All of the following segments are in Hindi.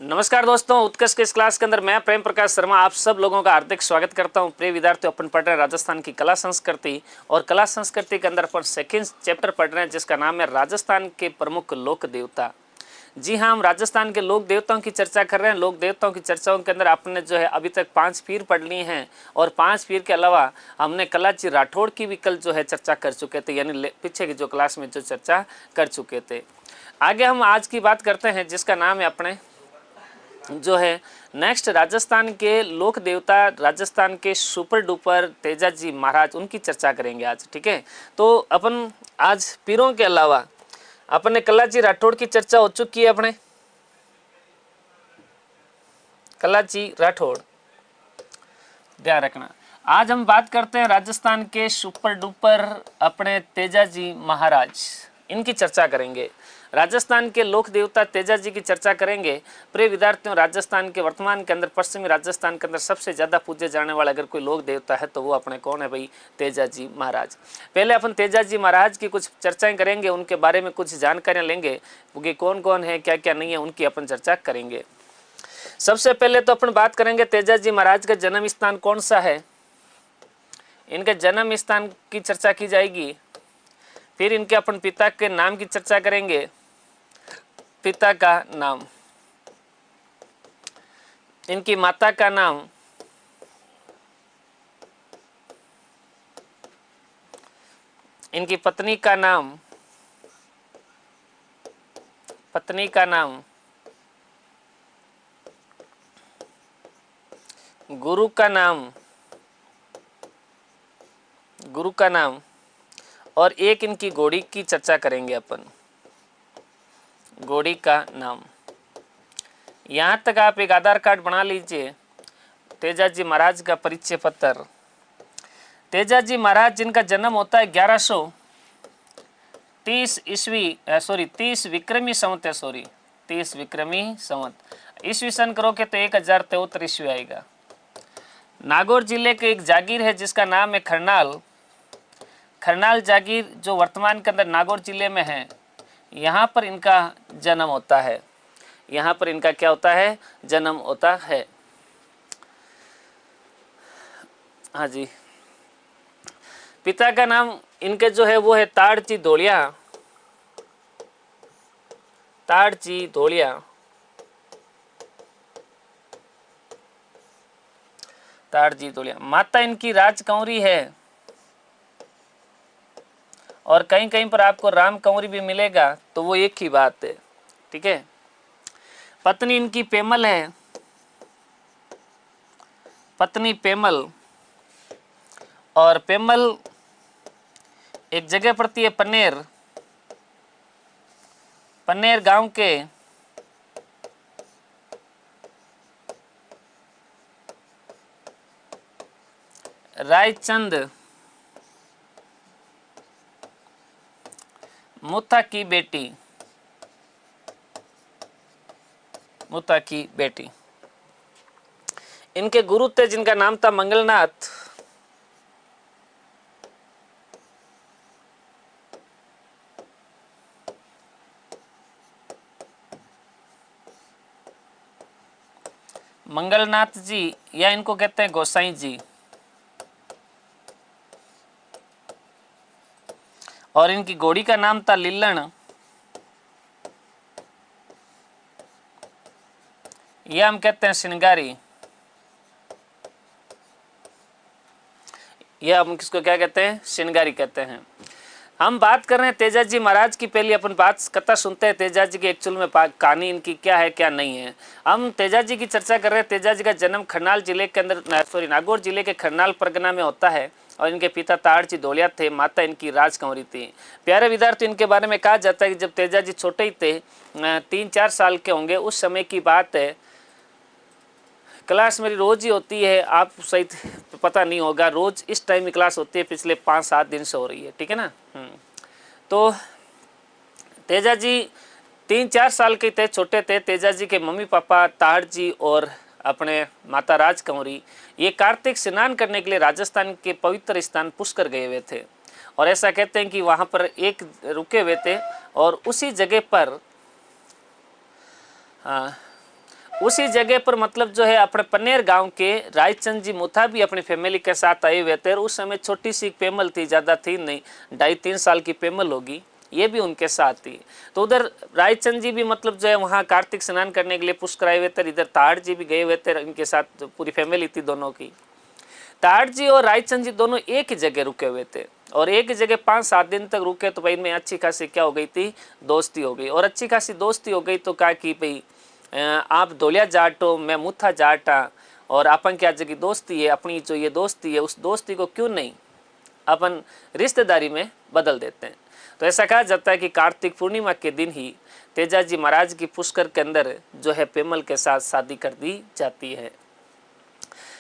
नमस्कार दोस्तों, उत्कर्ष के इस क्लास के अंदर मैं प्रेम प्रकाश शर्मा आप सब लोगों का हार्दिक स्वागत करता हूं। प्रिय विद्यार्थियों, अपन पढ़ रहे हैं राजस्थान की कला संस्कृति और कला संस्कृति के अंदर अपन सेकंड चैप्टर पढ़ रहे हैं जिसका नाम है राजस्थान के प्रमुख लोक देवता। जी हाँ, हम राजस्थान के लोक देवताओं की चर्चा कर रहे हैं। लोक देवताओं की चर्चाओं के अंदर आपने जो है अभी तक 5 पीर पढ़ ली हैं और 5 पीर के अलावा हमने कलाजी राठौड़ की भी कल जो है चर्चा कर चुके थे, यानी पीछे की जो क्लास में जो चर्चा कर चुके थे। आगे हम आज की बात करते हैं जिसका नाम है अपने जो है नेक्स्ट राजस्थान के लोक देवता, राजस्थान के सुपर डुपर तेजाजी महाराज, उनकी चर्चा करेंगे आज। ठीक है, तो अपन आज पीरों के अलावा अपने कलाजी राठौड़ की चर्चा हो चुकी है। अपने कलाजी राठौड़ ध्यान रखना। आज हम बात करते हैं राजस्थान के सुपर डुपर अपने तेजाजी महाराज, इनकी चर्चा करेंगे। राजस्थान के लोक देवता तेजाजी की चर्चा करेंगे। प्रिय विद्यार्थियों, राजस्थान के वर्तमान के अंदर, पश्चिमी राजस्थान के अंदर सबसे ज़्यादा पूजे जाने वाला अगर कोई लोक देवता है तो वो अपने कौन है भाई? तेजाजी महाराज। पहले अपन तेजाजी महाराज की कुछ चर्चाएं करेंगे, उनके बारे में कुछ जानकारियां लेंगे कि कौन कौन है, क्या क्या नहीं है, उनकी अपन चर्चा करेंगे। सबसे पहले तो अपन बात करेंगे तेजाजी महाराज का जन्म स्थान कौन सा है, इनके जन्म स्थान की चर्चा की जाएगी। फिर इनके अपन पिता के नाम की चर्चा करेंगे, पिता का नाम, इनकी माता का नाम, इनकी पत्नी का नाम, पत्नी का नाम, गुरु का नाम, गुरु का नाम, और एक इनकी घोड़ी की चर्चा करेंगे अपन, घोड़ी का नाम। यहाँ तक आप एक आधार कार्ड बना लीजिए। तेजाजी महाराज का परिचय पत्र। तेजाजी महाराज जिनका जन्म होता है 1130 ईस्वी 30 विक्रमी संवत है, 30 विक्रमी संवत, ईस्वी सन करोगे तो 1073 ईस्वी आएगा। नागौर जिले के एक जागीर है जिसका नाम है खरनाल। खरनाल जागीर जो वर्तमान के अंदर नागौर जिले में है, यहाँ पर इनका जन्म होता है। यहाँ पर इनका क्या होता है? जन्म होता है। हाँ जी, पिता का नाम इनके जो है वो है ताड़जी धोलिया, ताड़जी धोलिया, ताड़जी धोलिया। माता इनकी राजकंवरी है और कहीं कहीं पर आपको राम कंवरी भी मिलेगा, तो वो एक ही बात है। ठीक है। पत्नी इनकी पेमल है, पत्नी पेमल, और पेमल एक जगह पड़ती है पन्नेर, पन्नेर गांव के रायचंद मुता की बेटी, मुता की बेटी। इनके गुरु थे जिनका नाम था मंगलनाथ। मंगलनाथ जी, या इनको कहते हैं गोसाई जी। और इनकी घोड़ी का नाम था लिल्लण, या हम कहते हैं श्रृंगारी, या हम किसको क्या कहते हैं? श्रृंगारी कहते हैं। हम बात कर रहे हैं तेजाजी महाराज की। पहले अपन बात कथा सुनते हैं तेजाजी की एक्चुअल में कहानी इनकी क्या है क्या नहीं है। हम तेजाजी की चर्चा कर रहे हैं। तेजाजी का जन्म खरनाल जिले के अंदर नागौर जिले के खरनाल परगना में होता है और इनके पिता ताड़जी धोलिया थे, माता इनकी राजकंवरी थी। प्यारे विद्यार्थी, इनके बारे में कहा जाता है कि जब तेजाजी छोटे ही थे, 3-4 साल के होंगे, उस समय की बात है। क्लास मेरी रोज ही होती है, आप सही पता नहीं होगा, रोज इस टाइम में क्लास होती है, पिछले 5-7 दिन से हो रही है। ठीक है ना। तो तेजाजी 3-4 साल के थे, छोटे थे। तेजाजी के मम्मी पापा ताड़जी और अपने माता राजकंवरी ये कार्तिक स्नान करने के लिए राजस्थान के पवित्र स्थान पुष्कर गए हुए थे। और ऐसा कहते हैं कि वहाँ पर एक रुके हुए थे और उसी जगह पर उसी जगह पर मतलब जो है अपने पनेर गांव के रायचंद जी मुथा भी अपनी फैमिली के साथ आए हुए थे। और उस समय छोटी सी पेमल थी, ज़्यादा थी नहीं, 2.5-3 साल की पेमल होगी, ये भी उनके साथ थी। तो उधर रायचंद जी भी मतलब जो है वहाँ कार्तिक स्नान करने के लिए पुष्कर आए हुए थे। इधर ताड़ जी भी गए हुए थे, इनके साथ पूरी फैमिली थी दोनों की। ताड़ जी और रायचंद जी दोनों एक ही जगह रुके हुए थे और एक ही जगह 5-7 दिन तक रुके। तो भाई इनमें अच्छी खासी क्या हो गई थी, दोस्ती हो गई। और अच्छी खासी दोस्ती हो गई तो कहा कि भाई आप धोलिया जाट हो, मैं मुथा जाट हाँ, और अपन क्या जगह दोस्ती है, अपनी जो ये दोस्ती है उस दोस्ती को क्यों नहीं अपन रिश्तेदारी में बदल देते हैं। तो ऐसा कहा जाता है कि कार्तिक पूर्णिमा के दिन ही तेजाजी महाराज की पुष्कर के अंदर जो है पेमल के साथ शादी कर दी जाती है।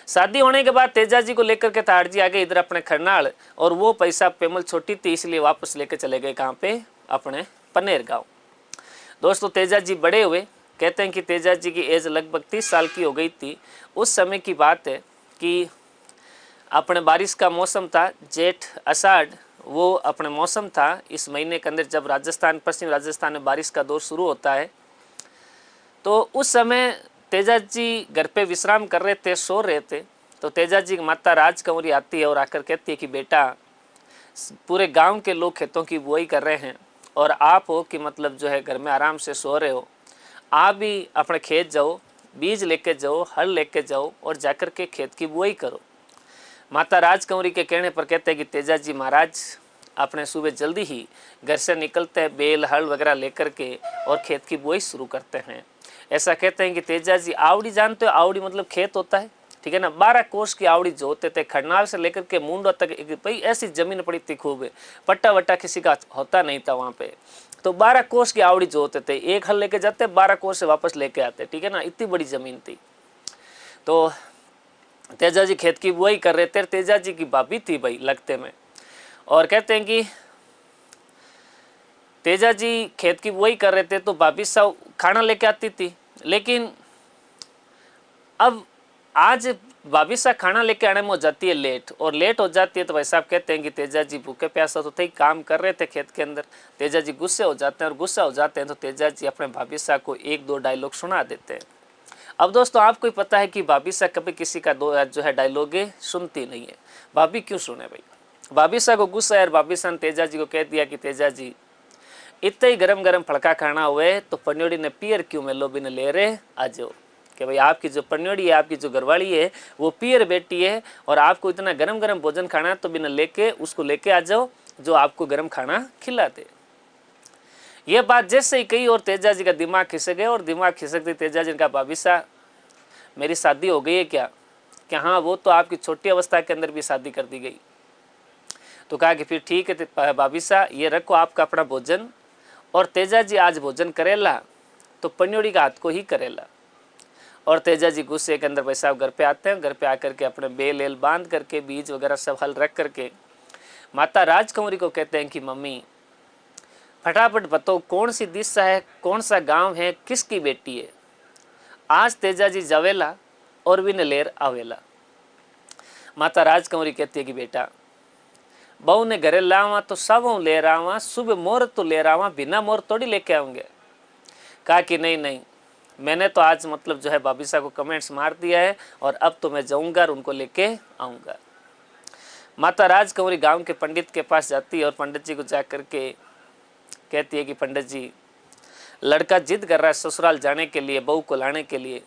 शादी होने के बाद तेजाजी को लेकर के ताड़ जी आ गए इधर अपने खरनाल, और वो पैसा पेमल छोटी थी इसलिए वापस लेकर चले गए कहाँ पे, अपने पनेर गाँव। दोस्तों तेजाजी बड़े हुए, कहते हैं कि तेजाजी की एज लगभग 30 साल की हो गई थी। उस समय की बात है कि अपने बारिश का मौसम था, जेठ आषाढ़ वो अपने मौसम था। इस महीने के अंदर जब राजस्थान, पश्चिम राजस्थान में बारिश का दौर शुरू होता है, तो उस समय तेजाजी घर पे विश्राम कर रहे थे, सो रहे थे। तो तेजाजी की माता राजकंवरी आती है और आकर कहती है कि बेटा, पूरे गांव के लोग खेतों की बुआई कर रहे हैं और आप हो कि मतलब जो है घर में आराम से सो रहे हो, आप भी अपने खेत जाओ, बीज लेके जाओ, हल लेके जाओ और जाकर के खेत की बुआई करो। माता राजकंवरी के कहने पर कहते हैं कि तेजाजी महाराज अपने सुबह जल्दी ही घर से निकलते हैं, बेल हल वगैरह लेकर के और खेत की बुआई शुरू करते हैं। ऐसा कहते हैं कि तेजाजी आवड़ी, जानते हो आवड़ी मतलब खेत होता है, ठीक है ना, 12 कोस की आवड़ी जोतते थे, खरनाल से लेकर के मुंडो तक। भाई ऐसी जमीन पड़ी थी खूब, पट्टा वट्टा किसी का होता नहीं था वहाँ पे। तो 12 कोस की आवड़ी जोतते थे, एक हल लेके जाते, 12 कोस से वापस लेके आते, ठीक है ना, इतनी बड़ी जमीन थी। तो तेजाजी खेत की बुआई कर रहे थे। तेजाजी की भाभी थी भाई लगते में, और कहते हैं कि तेजाजी खेत की बुआई कर रहे थे तो भाभी साहब खाना लेके आती थी। लेकिन अब आज भाभी साहब खाना लेके आने में हो जाती है लेट, और लेट हो जाती है तो भाई साहब कहते हैं कि तेजाजी भूखे प्यासा तो थे, काम कर रहे थे खेत के अंदर। तेजाजी गुस्से हो जाते हैं, और गुस्सा हो जाते हैं तो तेजाजी अपने भाभी साहब को 1-2 डायलॉग सुना देते हैं। अब दोस्तों आपको ही पता है कि भाभी साहब कभी किसी का जो है डायलॉगे सुनती नहीं है। भाभी क्यों सुने भाई, भाभी साहब को गुस्सा है, और भाभी साहब ने तेजाजी को कह दिया कि तेजाजी इतना ही गरम गरम फड़का खाना हुए तो पन्योड़ी ने पियर क्यों में लोभी ने ले रहे आ जाओ, कि भाई आपकी जो पन्योड़ी है, आपकी जो घरवाली है वो पियर बेटी है, और आपको इतना गरम गरम भोजन खाना है तो बिना लेके उसको लेके आ जाओ जो आपको गरम खाना खिला दे। ये बात जैसे ही कही और तेजाजी का दिमाग खिसक गया, और दिमाग खिसकते तेजाजी ने कहा भाभी साहब मेरी शादी हो गई है क्या? कि हाँ वो तो आपकी छोटी अवस्था के अंदर भी शादी कर दी गई। तो कहा कि फिर ठीक है भाभी साहब ये रखो आपका अपना भोजन, और तेजाजी आज भोजन करेला तो पन्योड़ी का हाथ को ही करेला। और तेजाजी गुस्से के अंदर भाई साहब घर पे आते हैं, घर पे आकर के अपने बेल एल बांध करके बीज वगैरह सब हल रख करके माता राजकंवरी को कहते हैं कि मम्मी फटाफट बताओ कौन सी दिशा है, कौन सा गांव है, किसकी बेटी है? आज तेजाजी जवेला और विनलेर आवेला। माता राजकंवरी कहती है कि बेटा बहू ने घरे लावा तो सब ले रहा, सुबह मोर तो ले रहा, बिना मोर थोड़ी लेके आऊंगे। कहा कि नहीं नहीं, मैंने तो आज मतलब जो है भाभी साहब को कमेंट्स मार दिया है, और अब तो मैं जाऊंगा और उनको लेके आऊंगा। माता राजकंवरी गांव के पंडित के पास जाती है और पंडित जी को जा करके कहती है कि पंडित जी लड़का जिद कर रहा है ससुराल जाने के लिए, बहू को लाने के लिए,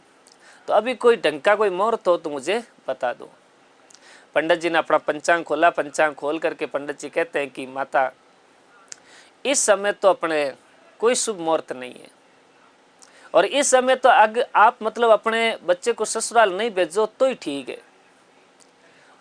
तो अभी कोई ढंग का कोई मुहूर्त हो तो मुझे बता दो। पंडित जी ने अपना पंचांग खोला, पंचांग खोल करके पंडित जी कहते हैं कि माता इस समय तो अपने कोई शुभ मुहूर्त नहीं है, और इस समय तो अगर आप मतलब अपने बच्चे को ससुराल नहीं भेजो तो ही ठीक है,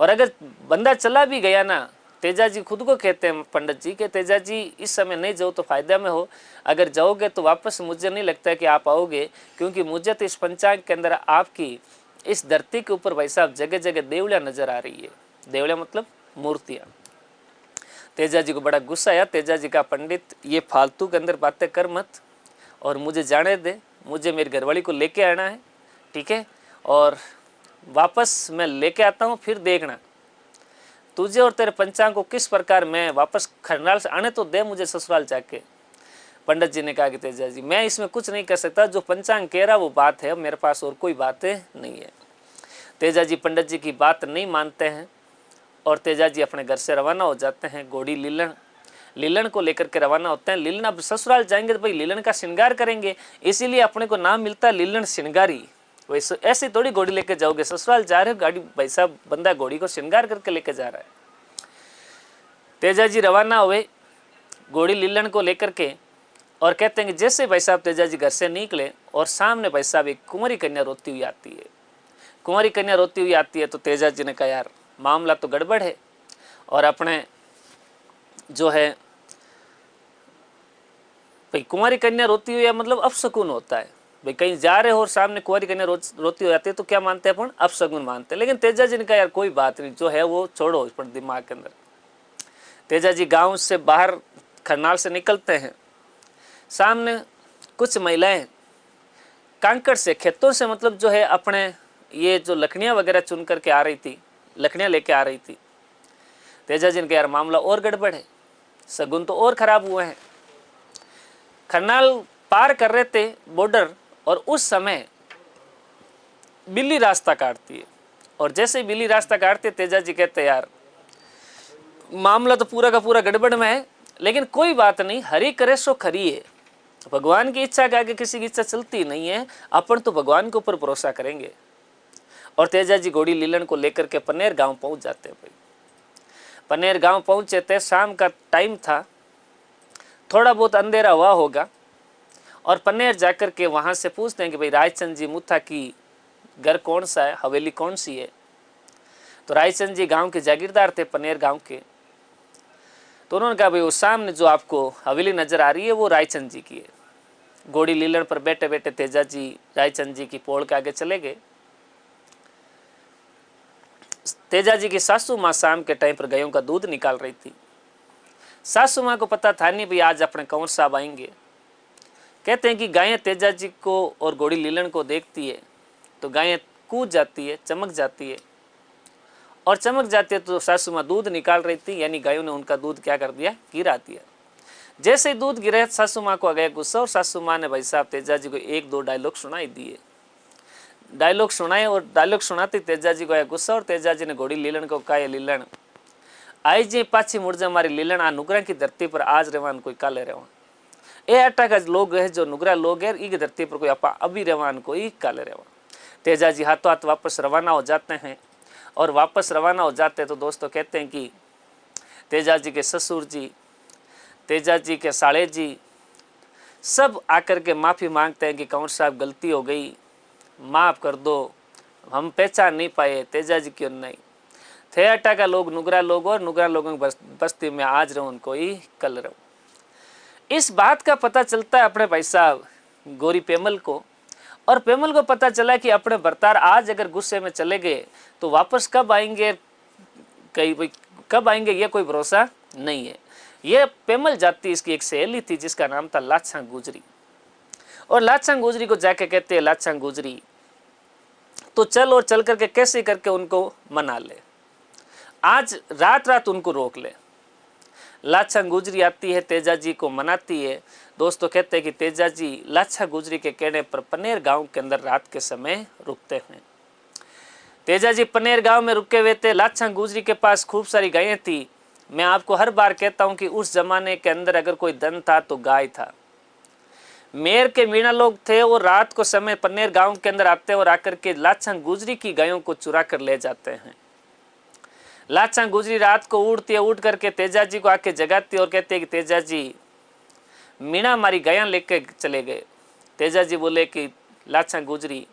और अगर बंदा चला भी गया ना, तेजाजी खुद को कहते हैं पंडित जी के तेजाजी इस समय नहीं जाओ तो फायदा में हो, अगर जाओगे तो वापस मुझे नहीं लगता है कि आप आओगे, क्योंकि मुझे तो इस पंचांग के अंदर आपकी इस धरती के ऊपर भाई साहब जगह जगह देवलियाँ नजर आ रही है। देवलियाँ मतलब मूर्तियाँ। तेजाजी को बड़ा गुस्सा आया। तेजाजी का पंडित ये फालतू के अंदर बातें कर मत, और मुझे जाने दे, मुझे मेरी घरवाली को लेके आना है, ठीक है, और वापस मैं लेके आता हूँ, फिर देखना तुझे और तेरे पंचांग को किस प्रकार मैं वापस खरनाल से आने तो दे मुझे ससुराल जाके। पंडित जी ने कहा कि तेजा जी मैं इसमें कुछ नहीं कर सकता, जो पंचांग कह रहा वो बात है, मेरे पास और कोई बातें नहीं है। तेजा जी पंडित जी की बात नहीं मानते हैं और तेजा जी अपने घर से रवाना हो जाते हैं। घोड़ी लीलन को लेकर के रवाना होते हैं। लीलन अब ससुराल जाएंगे तो भाई लीलन का श्रृंगार करेंगे, इसीलिए अपने को नाम मिलता है लीलन श्रृंगारी। वैसे ऐसी थोड़ी घोड़ी लेके जाओगे, ससुराल जा रहे हो, गाड़ी भाई साहब बंदा घोड़ी को श्रृंगार करके लेके जा रहा है। तेजा जी रवाना हुए घोड़ी लीलन को लेकर के और कहते हैं कि जैसे भाई साहब तेजा जी घर से निकले और सामने भाई साहब एक कुंवारी कन्या रोती हुई आती है। कुंवारी कन्या रोती हुई आती है तो तेजा जी ने कहा यार मामला तो गड़बड़ है, और अपने जो है भाई कुंवारी कन्या रोती हुई है मतलब अपशकुन होता है, भाई कहीं जा रहे हो और सामने कुंवारी कन्या रोती हो जाती है तो क्या मानते हैं अपन, अपशकुन मानते हैं। लेकिन तेजा जी ने कहा यार कोई बात नहीं, जो है वो छोड़ो पर दिमाग के अंदर। तेजा जी गांव से बाहर खरनाल से निकलते हैं, सामने कुछ महिलाएं कांकड़ से खेतों से मतलब जो है अपने ये जो लकड़ियां वगैरह चुन करके आ रही थी, लकड़ियां लेके आ रही थी। तेजा जी ने कहा यार मामला और गड़बड़ है, शगुन तो और खराब हुए हैं। खरनाल पार कर रहे थे बॉर्डर, और उस समय बिल्ली रास्ता काटती है, और जैसे ही बिल्ली रास्ता काटती है तेजा जी कहते यार मामला तो पूरा का पूरा गड़बड़ में है, लेकिन कोई बात नहीं, हरि करे सो खरी है। भगवान की इच्छा के आगे किसी की इच्छा चलती नहीं है, अपन तो भगवान के ऊपर भरोसा करेंगे। और तेजा जी घोड़ी लीलन को लेकर के पनेर गांव पहुंच जाते हैं। भाई पनेर गांव पहुंचे थे, शाम का टाइम था, थोड़ा बहुत अंधेरा हुआ होगा, और पनेर जाकर के वहां से पूछते हैं कि भाई रायचंद जी मुथा की घर कौन सा है, हवेली कौन सी है। तो रायचंद जी गांव के जागीरदार थे पनेर गांव के, तो उन्होंने कहा भाई वो सामने जो आपको हवेली नजर आ रही है वो रायचंद जी की है। घोड़ी लीलन पर बैठे बैठे तेजा जी रायचंद जी की पोल के आगे चले गए। तेजा जी की सासू माँ शाम के टाइम पर गायों का दूध निकाल रही थी। सासू माँ को पता था नहीं भाई आज अपने कंवर साहब आएंगे। कहते हैं कि गायें तेजा जी को और घोड़ी लीलन को देखती है तो गायें कूद जाती है, चमक जाती है, और चमक जाती है तो सासू माँ दूध निकाल रही थी, यानी गायों ने उनका दूध क्या कर दिया, गिरा दिया। जैसे ही दूध गिरा सासू माँ को आ गया गुस्सा, और सासू माँ ने भाई साहब तेजा जी को एक दो डायलॉग सुनाई दिए। डायलॉग सुनाए और डायलॉग सुनाते तेजा जी को आया गुस्सा, और तेजा जी ने घोड़ी लीलन को कहा लीलन आई जी पाछी मुड़ जा मारी लीलन, आ नुगरा की धरती पर आज रेवान कोई काले रेवान, ए अट्टा का लोग है जो नुगरा लोग है, ई धरती पर कोई अपा अभी रेवान कोई काले रेवान। तेजा जी हाथों हाथ वापस रवाना हो जाते हैं, और वापस रवाना हो जाते हैं तो दोस्तों कहते हैं कि तेजा जी के ससुर जी, तेजा जी के साले जी सब आकर के माफ़ी मांगते हैं कि कंवर साहब गलती हो गई, माफ़ कर दो, हम पहचान नहीं पाए तेजा जी क्यों नहीं थे। अट्टा का लोग नुगरा लोग, और नुगरा लोगों की बस्ती में आज रहो उनको ही कल रहो। इस बात का पता चलता है अपने भाई साहब गौरी पेमल को, और पेमल को पता चला कि अपने भरतार आज अगर गुस्से में चले गए तो वापस कब आएंगे, कहीं कब आएंगे ये कोई भरोसा नहीं है। ये पेमल जाति इसकी एक सहेली थी जिसका नाम था लाछांग गुजरी, और लाछांग गुजरी को जाके कहते हैं लाछांग गुजरी तो चल, और चल करके कैसे करके उनको मना ले, आज रात रात उनको रोक ले। लाछांग गुजरी आती है, तेजा जी को मनाती है। दोस्तों कहते हैं कि तेजा जी लाछा गुजरी के कहने पर पनेर गांव के अंदर रात के समय रुकते हैं। तेजा जी पनेर गांव में रुके हुए थे। लाछांग गुजरी के पास खूब सारी गायें थी। मैं आपको हर बार कहता हूं कि उस जमाने के अंदर अगर कोई धन था तो गाय था। मेर के मीणा लोग थे, और रात को समय पनेर गांव के अंदर आते और आकर के लाछांग गुजरी की गायों को चुरा कर ले जाते हैं। लाछांग गुजरी रात को उठती है, उठ करके तेजा जी को आके जगाती है और कहते हैं कि तेजा जी मीणा हमारी गायां लेके चले गए। तेजा जी बोले कि लाछांग गुजरी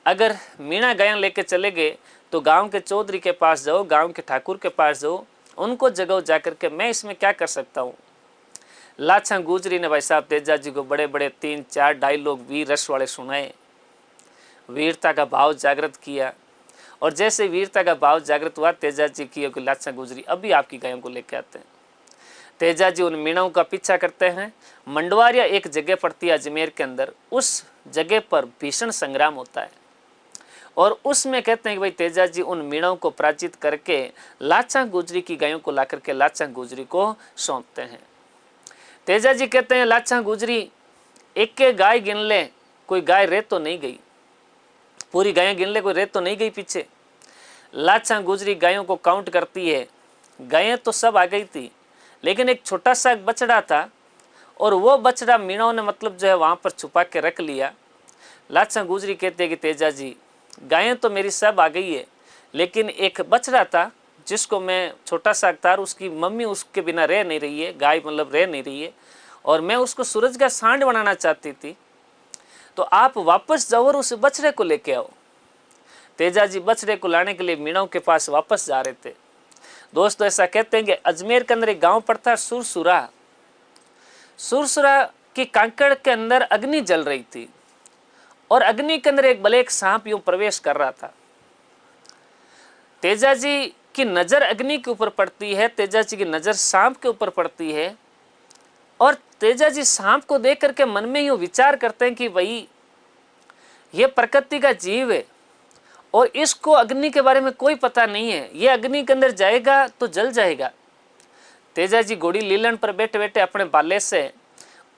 अगर मीणा गायां लेके चले गए तो गांव के चौधरी के पास जाओ, गांव के ठाकुर के पास जाओ, उनको जगाओ जाकर के, मैं इसमें क्या कर सकता हूँ। लाछांग गुजरी ने भाई साहब तेजा जी को बड़े बड़े 3-4 डायलॉग वीर रस वाले सुनाए, वीरता का भाव जागृत किया, और जैसे वीरता का भाव जागृत हुआ तेजा जी की कि लाछांग गुजरी अभी आपकी गायों को लेकर आते हैं। तेजा जी उन मीणाओं का पीछा करते हैं। मंडवारिया एक जगह पड़ती है अजमेर के अंदर, उस जगह पर भीषण संग्राम होता है, और उसमें कहते हैं कि भाई तेजा जी उन मीणाओं को पराजित करके लाछांग गुजरी की गायों को ला करके लाछांग गुजरी को सौंपते हैं। तेजा जी कहते हैं लाचा गुजरी एक के गाय गिन ले, कोई गाय रह तो नहीं गई, पूरी गायें गिन ले कोई रह तो नहीं गई पीछे। लाचा गुजरी गायों को काउंट करती है, गायें तो सब आ गई थी, लेकिन एक छोटा सा बछड़ा था और वो बछड़ा मीणों ने मतलब जो है वहाँ पर छुपा के रख लिया। लाचा गुजरी कहते हैं कि तेजा जी गायें तो मेरी सब आ गई है, लेकिन एक बछड़ा था जिसको मैं छोटा सा था, उसकी मम्मी उसके बिना रह नहीं रही है, गाय मतलब रह नहीं रही है, और मैं उसको सूरज का सांड बनाना चाहती थी, तो आप वापस जाओ और उस बछड़े को लेके आओ। तेजा जी बछड़े को लाने के लिए मीणों के पास वापस जा रहे थे। दोस्तों ऐसा कहते हैं कि अजमेर के अंदर एक गांव पड़ता है सुरसुरा। सुरसुरा की कांकड़ के अंदर अग्नि जल रही थी और अग्नि के अंदर एक ब्लैक सांप यूं प्रवेश कर रहा था। तेजा जी की नजर अग्नि के ऊपर पड़ती है, तेजा जी की नजर सांप के ऊपर पड़ती है, और तेजा जी सांप को देख करके मन में यूं विचार करते हैं कि भाई ये प्रकृति का जीव है और इसको अग्नि के बारे में कोई पता नहीं है, ये अग्नि के अंदर जाएगा तो जल जाएगा। तेजा जी घोड़ी लीलन पर बैठे बैठे अपने बाले से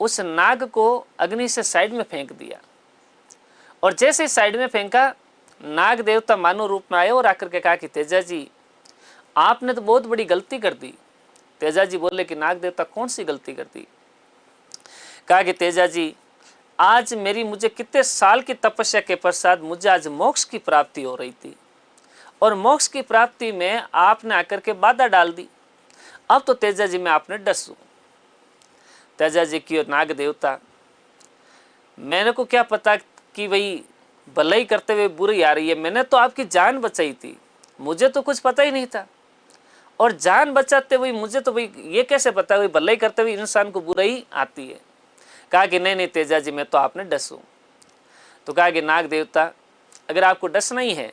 उस नाग को अग्नि से साइड में फेंक दिया, और जैसे साइड में फेंका नाग देवता मानव रूप में आए और आकर के कहा कि तेजा जी आपने तो बहुत बड़ी गलती कर दी। तेजा जी बोले कि नाग देवता कौन सी गलती कर दी? कहा कि तेजा जी आज मुझे कितने साल की तपस्या के पश्चात मुझे आज मोक्ष की प्राप्ति हो रही थी, और मोक्ष की प्राप्ति में आपने आकर के बाधा डाल दी। अब तो तेजा जी मैं आपने डसूं। तेजा जी की नाग देवता मैंने को क्या पता कि भाई भलाई करते हुए बुरी आ रही है, मैंने तो आपकी जान बचाई थी, मुझे तो कुछ पता ही नहीं था, और जान बचाते हुए मुझे तो भाई ये कैसे पता हुई भलाई करते हुए इंसान को बुराई आती है। कहा कि नहीं नहीं तेजा जी मैं तो आपने डसूं। तो कहा कि नाग देवता अगर आपको डसना ही है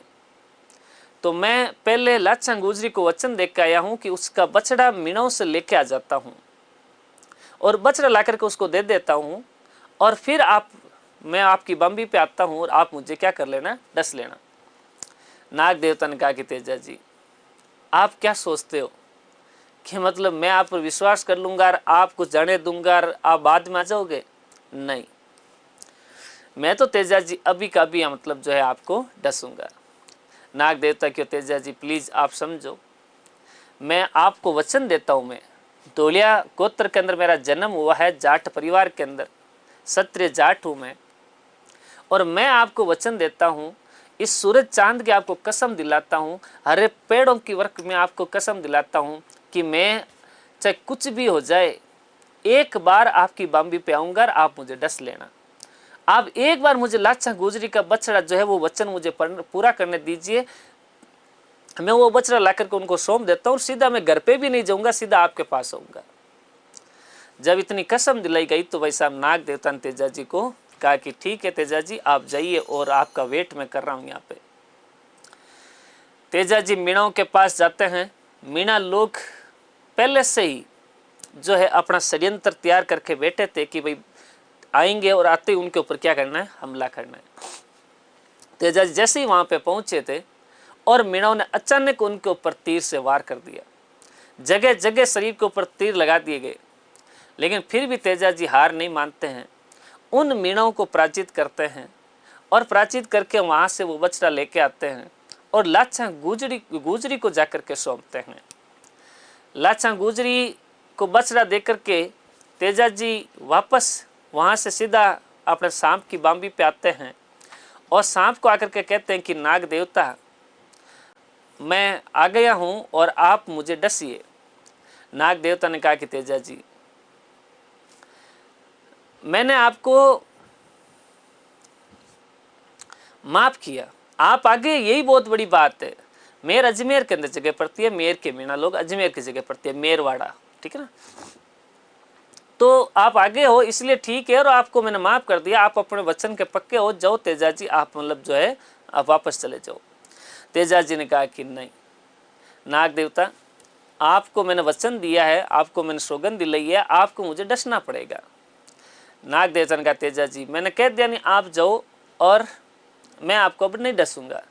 तो मैं पहले लाचा गुजरी को वचन दे के आया हूं कि उसका बछड़ा मीणों से लेके आ जाता हूं और बछड़ा ला करके उसको दे देता हूं, और फिर मैं आपकी बम्बी पे आता हूं और आप मुझे क्या कर लेना, डस लेना। नाग देवता ने कहा कि तेजा जी आप क्या सोचते हो कि मतलब मैं आप पर विश्वास कर लूंगा और आपको जाने दूंगा और आप बाद में आ जाओगे? नहीं, मैं तो तेजा जी अभी का अभी मतलब जो है आपको डसूंगा। नाग देवता क्यों तेजा जी प्लीज आप समझो, मैं आपको वचन देता हूं, मैं धोलिया गोत्र के अंदर मेरा जन्म हुआ है, जाट परिवार के अंदर क्षत्रिय जाट हूं मैं, और मैं आपको वचन देता हूं, इस सूरज चांद की आपको कसम दिलाता हूं, हरे पेड़ों की वर्क में आपको कसम दिलाता हूं कि मैं चाहे कुछ भी हो जाए एक बार आपकी बाम्बी पे आऊंगा और आप मुझे डस लेना। आप एक बार मुझे लाचा गुजरी का बछड़ा जो है वो वचन मुझे पूरा करने दीजिए, मैं वो बछड़ा ला करके उनको सौंप देता हूँ, सीधा मैं घर पे भी नहीं जाऊंगा, सीधा आपके पास आऊंगा। जब इतनी कसम दिलाई गई तो भाई साहब नाग देवता ने तेजा जी को कहा कि ठीक है तेजा जी आप जाइए और आपका वेट मैं कर रहा हूँ यहाँ पे। तेजा जी मीणाओं के पास जाते हैं। मीणा लोग पहले से ही जो है अपना षड्यंत्र तैयार करके बैठे थे कि भाई आएंगे और आते ही उनके ऊपर क्या करना है, हमला करना है। तेजा जी जैसे ही वहां पे पहुंचे थे और मीणाओं ने अचानक उनके ऊपर तीर से वार कर दिया, जगह जगह शरीर के ऊपर तीर लगा दिए गए, लेकिन फिर भी तेजा जी हार नहीं मानते हैं, उन मीणाओं को पराजित करते हैं और पराजित करके वहां से वो बछड़ा लेके आते हैं और लाचा गुजरी को जाकर के सौंपते हैं। लाचा गुजरी को बछड़ा देकर के तेजा जी वापस वहां से सीधा अपने सांप की बाम्बी पे आते हैं और सांप को आकर के कहते हैं कि नाग देवता मैं आ गया हूं और आप मुझे डसिए। नाग देवता ने कहा कि तेजा जी मैंने आपको माफ किया, आप आगे, यही बहुत बड़ी बात है। मेर अजमेर के अंदर जगह पड़ती है, मेर के मीणा लोग अजमेर की जगह पड़ती है, मेरवाड़ा, ठीक है ना। तो आप आगे हो इसलिए ठीक है और आपको मैंने माफ कर दिया, आप अपने वचन के पक्के हो, जाओ तेजा जी आप मतलब जो है आप वापस चले जाओ। तेजा जी ने कहा कि नहीं नाग देवता आपको मैंने वचन दिया है, आपको मैंने सौगंध दिलाई है, आपको मुझे डसना पड़ेगा। नाग देवता ने कहा तेजा जी मैंने कह दिया नहीं, आप जाओ और मैं आपको अब नहीं डसूंगा।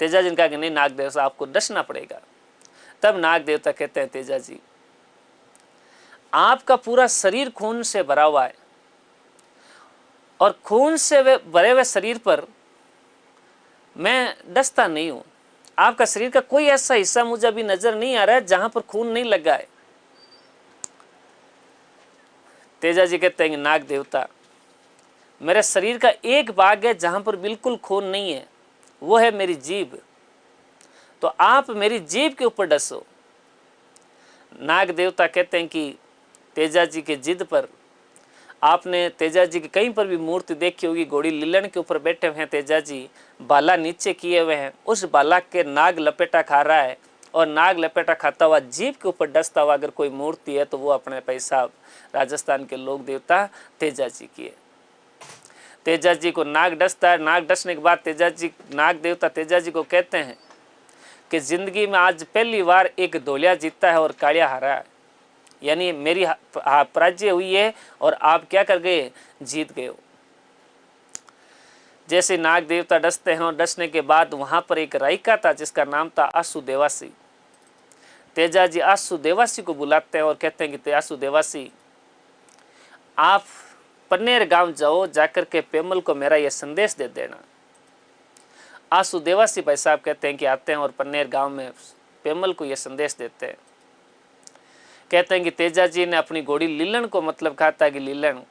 तेजा जी ने कहा कि नहीं नाग देवता आपको डसना पड़ेगा। तब नाग देवता कहते हैं तेजा जी आपका पूरा शरीर खून से भरा हुआ है और खून से भरे हुए शरीर पर मैं डसता नहीं हूं। आपका शरीर का कोई ऐसा हिस्सा मुझे अभी नजर नहीं आ रहा है जहां पर खून नहीं लगा है। तेजा जी कहते हैं कि नाग देवता, मेरे शरीर का एक भाग है जहां पर बिल्कुल खून नहीं है, वो है मेरी जीभ। तो आप मेरी जीभ के ऊपर डसो। नाग देवता कहते हैं कि तेजा जी के जिद पर, आपने तेजा जी की कहीं पर भी मूर्ति देखी होगी, घोड़ी लीलन के ऊपर बैठे हुए हैं तेजा जी, बाला नीचे किए हुए हैं, उस बाला के नाग लपेटा खा रहा है और नाग लपेटा खाता हुआ जीभ के ऊपर डसता हुआ अगर कोई मूर्ति है तो वो अपने भाई साहब राजस्थान के लोक देवता तेजा जी की है। तेजा जी को नाग डसता है। नाग डसने के बाद तेजा जी, नाग देवता तेजा जी को कहते हैं कि जिंदगी में आज पहली बार एक धोलिया जीता है और कालिया हारा है, यानी मेरी पराजय हुई है और आप क्या कर गए, जीत गए हो। जैसे नाग देवता डसते हैं और डसने के बाद वहां पर एक राइका था जिसका नाम था आसु देवासी। तेजा जी आसु देवासी को बुलाते हैं और कहते हैं कि आसु देवासी, आप पन्नेर गांव जाओ, जाकर के पेमल को मेरा यह संदेश दे देना। आसु देवासी भाई साहब कहते हैं कि आते हैं और पन्नेर गांव में पेमल को यह संदेश देते हैं। कहते हैं कि तेजा जी ने अपनी घोड़ी लीलन को मतलब कहा था कि लीलन,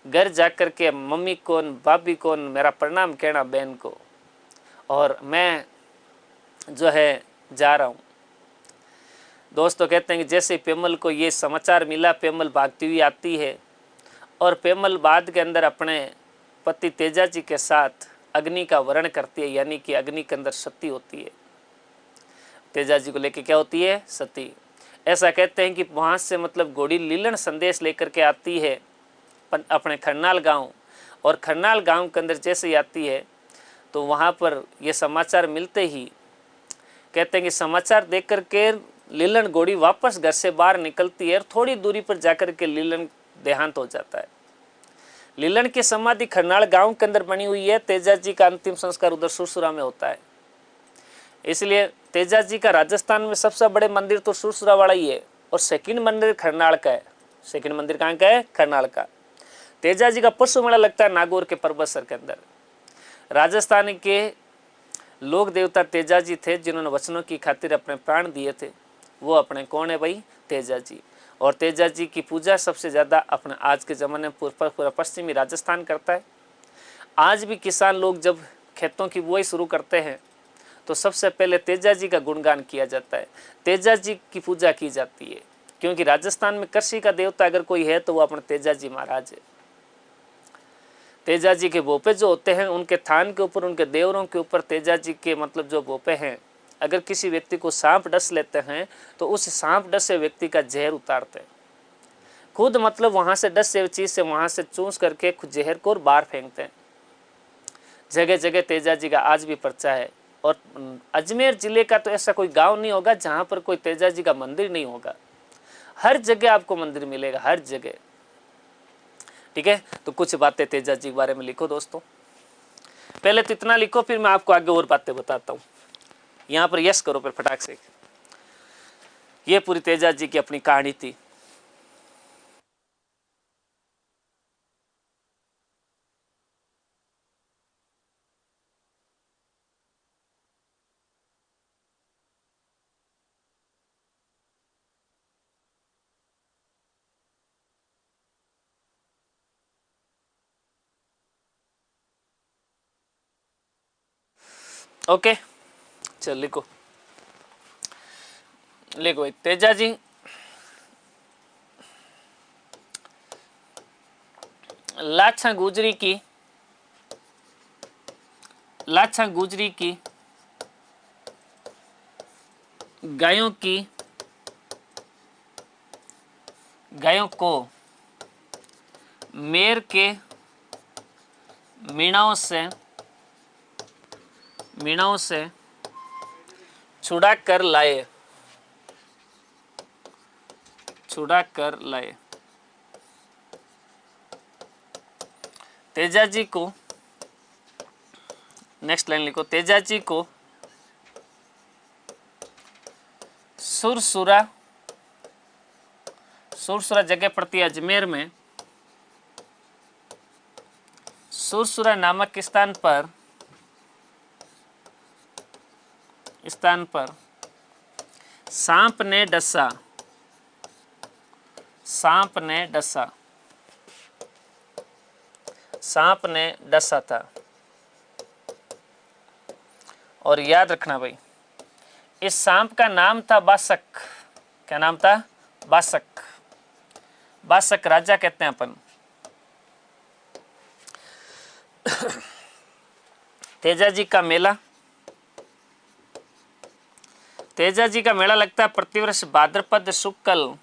घर जाकर के मम्मी को, भाभी को मेरा प्रणाम कहना, बहन को, और मैं जो है जा रहा हूँ। दोस्तों कहते हैं कि जैसे पेमल को ये समाचार मिला, पेमल भागती हुई आती है और पेमल बाद के अंदर अपने पति तेजा जी के साथ अग्नि का वर्ण करती है, यानी कि अग्नि के अंदर सती होती है। तेजा जी को लेके क्या होती है, सती। ऐसा कहते हैं कि वहाँ से मतलब घोड़ी लीलन संदेश लेकर के आती है अपने खरनाल गांव, और खरनाल गांव के अंदर जैसे ही आती है तो वहाँ पर ये समाचार मिलते ही कहते हैं कि समाचार देख कर के लीलन घोड़ी वापस घर से बाहर निकलती है और थोड़ी दूरी पर जाकर के लीलन देहांत हो जाता है। लीलन की समाधि खरनाल गांव के अंदर बनी हुई है। तेजा जी का अंतिम संस्कार उधर सुरसुरा में होता है। इसलिए तेजा जी का राजस्थान में सबसे बड़े मंदिर तो सुरसुरा वाला ही है और सेकंड मंदिर खरनाल का है। सेकंड मंदिर कहाँ का है, खरनाल का। तेजा जी का पशु मेला लगता है नागौर के परबतसर के अंदर। राजस्थान के लोक देवता तेजा जी थे जिन्होंने वचनों की खातिर अपने प्राण दिए थे। वो अपने कौन है भाई, तेजा जी। और तेजा जी की पूजा सबसे ज़्यादा अपने आज के ज़माने में पूरा पश्चिमी राजस्थान करता है। आज भी किसान लोग जब खेतों की बुआई शुरू करते हैं तो सबसे पहले तेजा जी का गुणगान किया जाता है, तेजा जी की पूजा की जाती है, क्योंकि राजस्थान में कृषि का देवता अगर कोई है तो वो अपने तेजा जी महाराज है। तेजा जी के भोपे जो होते हैं उनके थान के ऊपर, उनके देवरों के ऊपर तेजा जी के मतलब जो भोपे हैं, अगर किसी व्यक्ति को सांप डस लेते हैं तो उस सांप डसे व्यक्ति का जहर उतारते हैं खुद, मतलब वहां से डस से चीज से वहां से चूस करके खुद जहर को बाहर फेंकते हैं। जगह जगह तेजा जी का आज भी पर्चा है। और अजमेर जिले का तो ऐसा कोई गांव नहीं होगा जहां पर कोई तेजा जी का मंदिर नहीं होगा। हर जगह आपको मंदिर मिलेगा, हर जगह। ठीक है, तो कुछ बातें तेजा जी के बारे में लिखो दोस्तों। पहले तो इतना लिखो, फिर मैं आपको आगे और बातें बताता हूँ। यहाँ पर यस करो फिर फटाक से। ये पूरी तेजा जी की अपनी कहानी थी। ओके, चल लिखो लिखो। तेजा जी लाछा गुजरी की, लाछा गुजरी की गायों की, गायों को मेर के मीणाओं से छुड़ा कर लाए, छुड़ा कर लाए। तेजा जी को, नेक्स्ट लाइन लिखो, तेजा जी को सुरसुरा सुरसुरा जगह पड़ती है अजमेर में। सुरसुरा नामक स्थान पर सांप ने डसा, सांप ने डसा, सांप ने डसा था। और याद रखना भाई, इस सांप का नाम था बासक। क्या नाम था? बासक। बासक राजा कहते हैं अपन। तेजाजी का मेला, तेजाजी का मेला लगता है प्रतिवर्ष भाद्रपद शुक्ल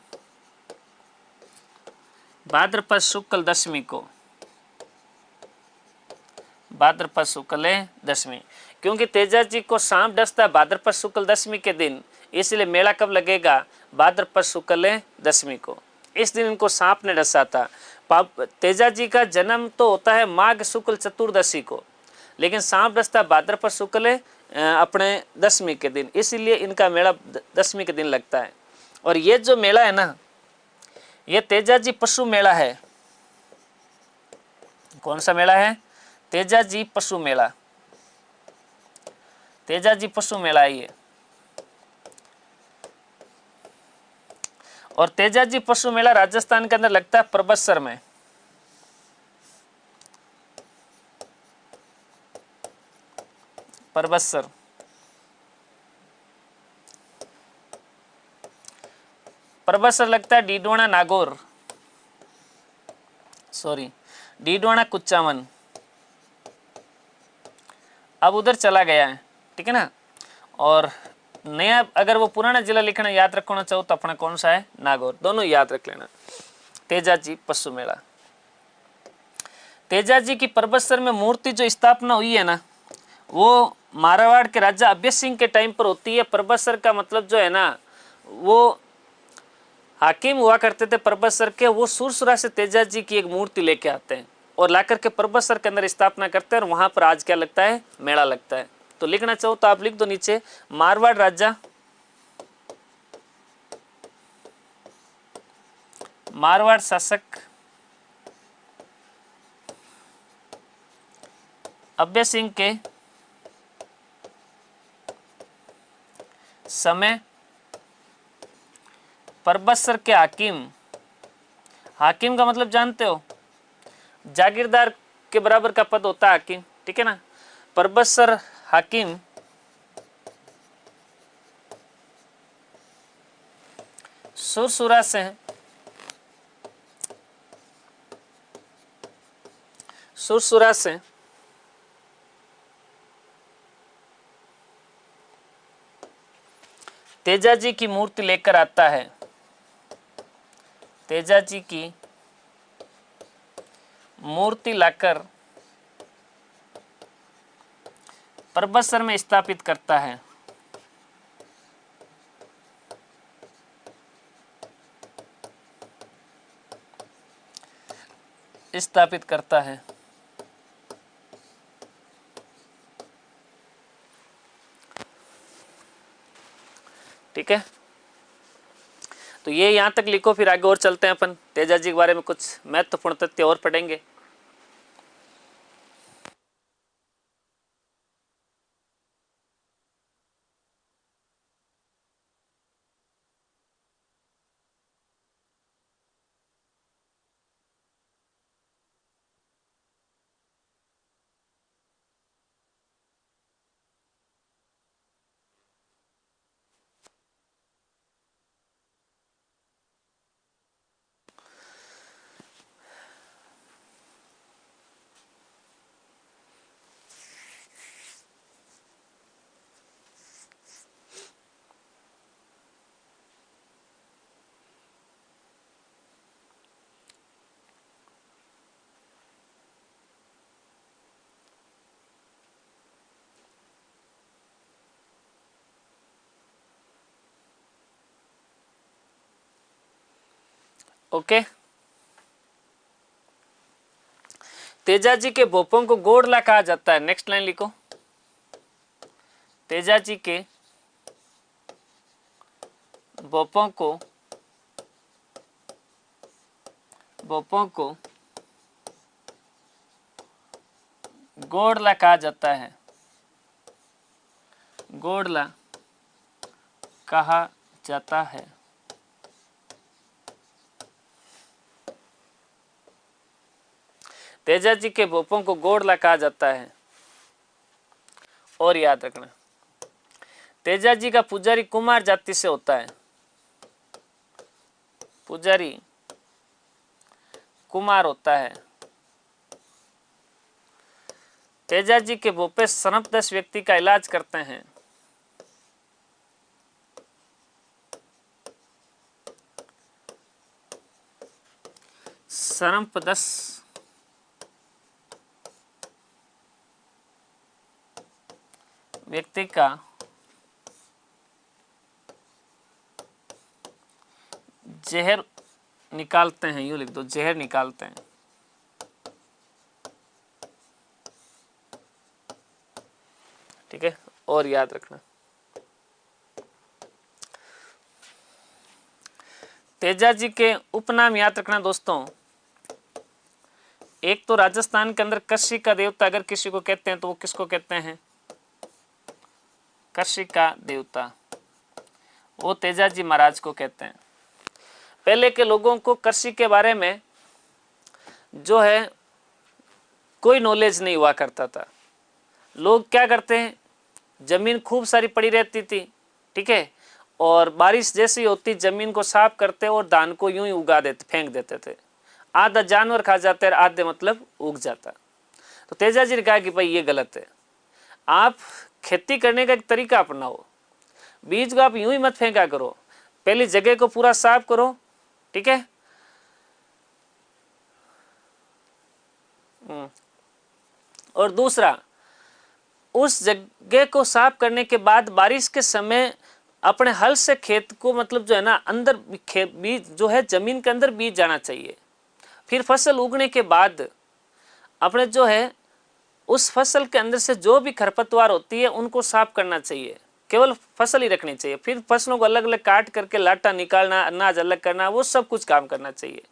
दशमी को, भाद्रपद शुक्ल दशमी। क्योंकि तेजाजी को सांप डसता है भाद्रपद शुक्ल दशमी के दिन, इसलिए मेला कब लगेगा? भाद्रपद शुक्ल दशमी को। इस दिन इनको सांप ने डसा था। तेजाजी का जन्म तो होता है माघ शुक्ल चतुर्दशी को, लेकिन सांप डसता भाद्रपद शुक्ल अपने दशमी के दिन, इसीलिए इनका मेला दशमी के दिन लगता है। और ये जो मेला है ना, ये तेजाजी पशु मेला है। कौन सा मेला है? तेजाजी पशु मेला। तेजाजी पशु मेला है ये। और तेजाजी पशु मेला राजस्थान के अंदर लगता है परबतसर में। परबतसर। परबतसर लगता है डीडवाना नागौर, सॉरी डीडवाना कुचामन, अब उधर चला गया है, ठीक है ना। और नया अगर वो पुराना जिला लिखना याद रखना चाहो तो अपना कौन सा है? नागौर। दोनों याद रख लेना। तेजाजी पशु मेला। तेजाजी की परबतसर में मूर्ति जो स्थापना हुई है ना, वो मारवाड़ के राजा अभय सिंह के टाइम पर होती है। परबतसर का मतलब जो है ना, वो हाकिम हुआ करते थे परबतसर के, वो सुरसुरा से तेजाजी की एक मूर्ति लेके आते हैं और लाकर के परबतसर के अंदर स्थापना करते हैं। और वहां पर आज क्या लगता है? मेला लगता है। तो लिखना चाहो तो आप लिख दो नीचे, मारवाड़ राजा, मारवाड़ शासक अभय सिंह के समय परबतसर के हाकिम, हाकिम का मतलब जानते हो? जागीरदार के बराबर का पद होता है हाकिम, ठीक है ना। परबतसर हाकिम सुरसुरा से, सुरसुरा से तेजाजी की मूर्ति लेकर आता है। तेजाजी की मूर्ति लाकर परबतसर में स्थापित करता है। स्थापित करता है। ठीक है, तो ये यहां तक लिखो, फिर आगे और चलते हैं अपन। तेजाजी के बारे में कुछ महत्वपूर्ण तथ्य और पढ़ेंगे। ओके, तेजाजी के भोपों को गोड़ला कहा जाता है। नेक्स्ट लाइन लिखो, तेजाजी के भोपों को बोपों को गोडला कहा जाता है, गोडला कहा जाता है। तेजाजी के बोपों को गोडला कहा जाता है। और याद रखना, तेजाजी का पुजारी कुमार जाति से होता है, पुजारी कुमार होता है। तेजाजी के बोपे सर्पदंश व्यक्ति का इलाज करते हैं। सर्पदंश व्यक्ति का जहर निकालते हैं, यूं लिख दो, जहर निकालते हैं। ठीक है, और याद रखना, तेजाजी के उपनाम याद रखना दोस्तों। एक तो राजस्थान के अंदर कृषि का देवता अगर किसी को कहते हैं तो वो किसको कहते हैं? कृषि का देवता, वो तेजाजी महाराज को कहते हैं। पहले के लोगों को कृषि के बारे में जो है कोई नॉलेज नहीं हुआ करता था। लोग क्या करते हैं, जमीन खूब सारी पड़ी रहती थी, ठीक है, और बारिश जैसी होती जमीन को साफ करते और धान को यूं ही उगा देते, फेंक देते थे। आधा जानवर खा जाते और आधे मतलब उग जाता। तो तेजाजी ने कहा कि भाई ये गलत है, आप खेती करने का एक तरीका अपनाओ, बीज को आप यूं ही मत फेंका करो, पहली जगह को पूरा साफ करो, ठीक है। और दूसरा, उस जगह को साफ करने के बाद बारिश के समय अपने हल से खेत को मतलब जो है ना अंदर बीज जो है जमीन के अंदर बीज जाना चाहिए। फिर फसल उगने के बाद अपने जो है उस फसल के अंदर से जो भी खरपतवार होती है उनको साफ करना चाहिए, केवल फसल ही रखनी चाहिए। फिर फसलों को अलग अलग काट करके लाटा निकालना, अनाज अलग करना, वो सब कुछ काम करना चाहिए।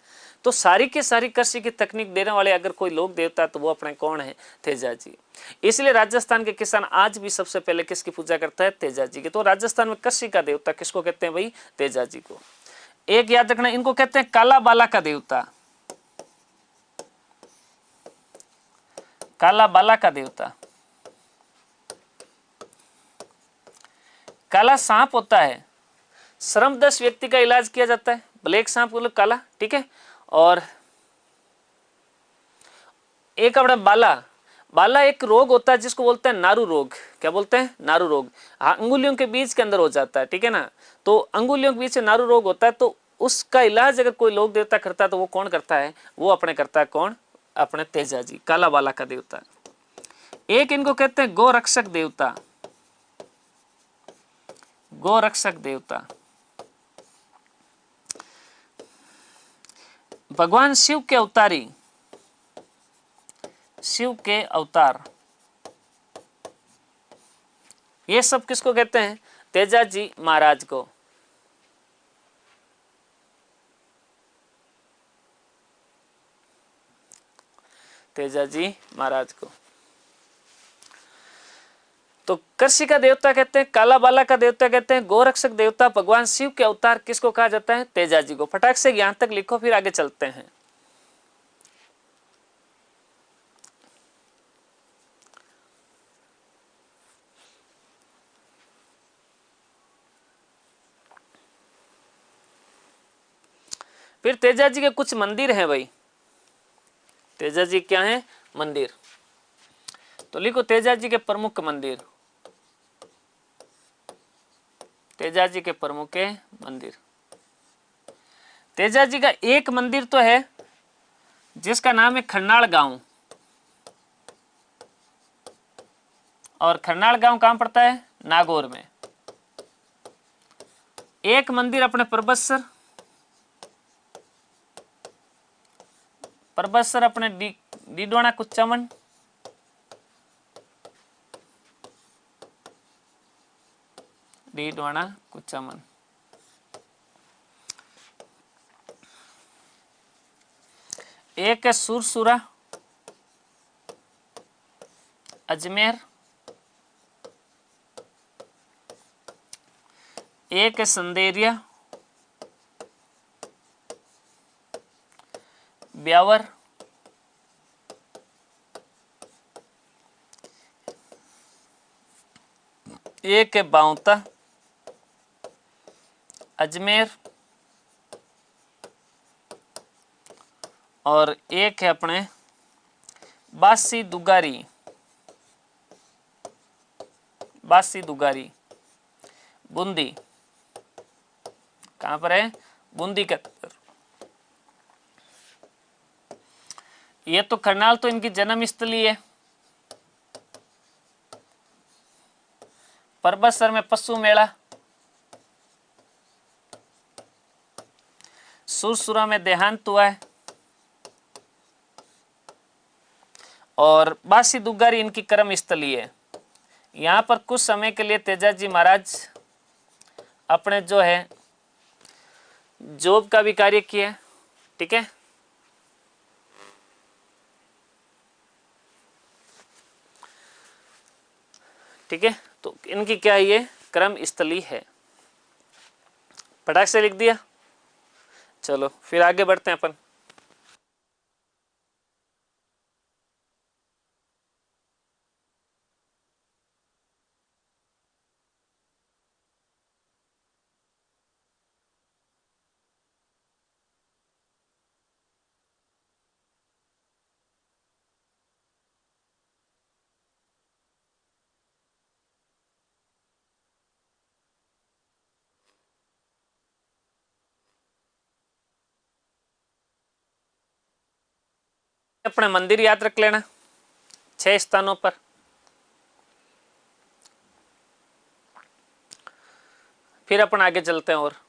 तो सारी की सारी कृषि की तकनीक देने वाले अगर कोई लोग देवता तो वो अपने कौन है? तेजाजी। इसलिए राजस्थान के किसान आज भी सबसे पहले किसकी पूजा करता है? तेजाजी की। तो राजस्थान में कृषि का देवता किसको कहते हैं भाई? तेजाजी को। एक याद रखना, इनको कहते हैं काला बाला का देवता, काला बाला का देवता। काला सांप होता है, श्रमदस व्यक्ति का इलाज किया जाता है, ब्लैक सांप को लोग काला, ठीक है। और एक अपना बाला, बाला एक रोग होता है जिसको बोलते हैं नारू रोग। क्या बोलते हैं? नारू रोग। हाँ, अंगुलियों के बीच के अंदर हो जाता है, ठीक है ना। तो अंगुलियों के बीच से नारू रोग होता है, तो उसका इलाज अगर कोई लोक देवता करता है तो वो कौन करता है? वो अपने करता है कौन? अपने तेजाजी, काला बाला का देवता। एक इनको कहते हैं गोरक्षक देवता, गोरक्षक देवता। भगवान शिव के अवतारी, शिव के अवतार, ये सब किसको कहते हैं? तेजाजी महाराज को। तेजाजी महाराज को। तो कृषि का देवता कहते हैं, काला बाला का देवता कहते हैं, गोरक्षक देवता, भगवान शिव के अवतार किसको कहा जाता है? तेजाजी को। फटाक से यहां तक लिखो, फिर आगे चलते हैं। फिर तेजाजी के कुछ मंदिर हैं भाई। तेजाजी क्या है? मंदिर। तो लिखो तेजाजी के प्रमुख मंदिर, तेजाजी के प्रमुख मंदिर। तेजाजी का एक मंदिर तो है जिसका नाम है खरनाल गांव, और खरनाल गांव कहां पड़ता है? नागौर में। एक मंदिर अपने परबतसर, परबतसर अपने डीडवाना कुचामन, डीडवाना कुचामन। एक है सुरसुरा, अजमेर, एक है संदेरिया, ब्यावर, एक है बाउता, अजमेर, और एक है अपने बासी दुगारी, बासी दुगारी, बूंदी। कहां पर है? बूंदी के अंदर। ये तो करनाल तो इनकी जन्म स्थली है। परबतसर में पशु मेला, सुरसुरा में देहांत हुआ है, और बासी दुगारी इनकी कर्म स्थली है। यहाँ पर कुछ समय के लिए तेजाजी महाराज अपने जो है जॉब का भी कार्य किया। ठीक है, ठीक है, तो इनकी क्या है, ये कर्म स्थली है। फटाक से लिख दिया। चलो फिर आगे बढ़ते हैं अपन। अपने मंदिर याद रख लेना 6 स्थानों पर। फिर अपन आगे चलते हैं। और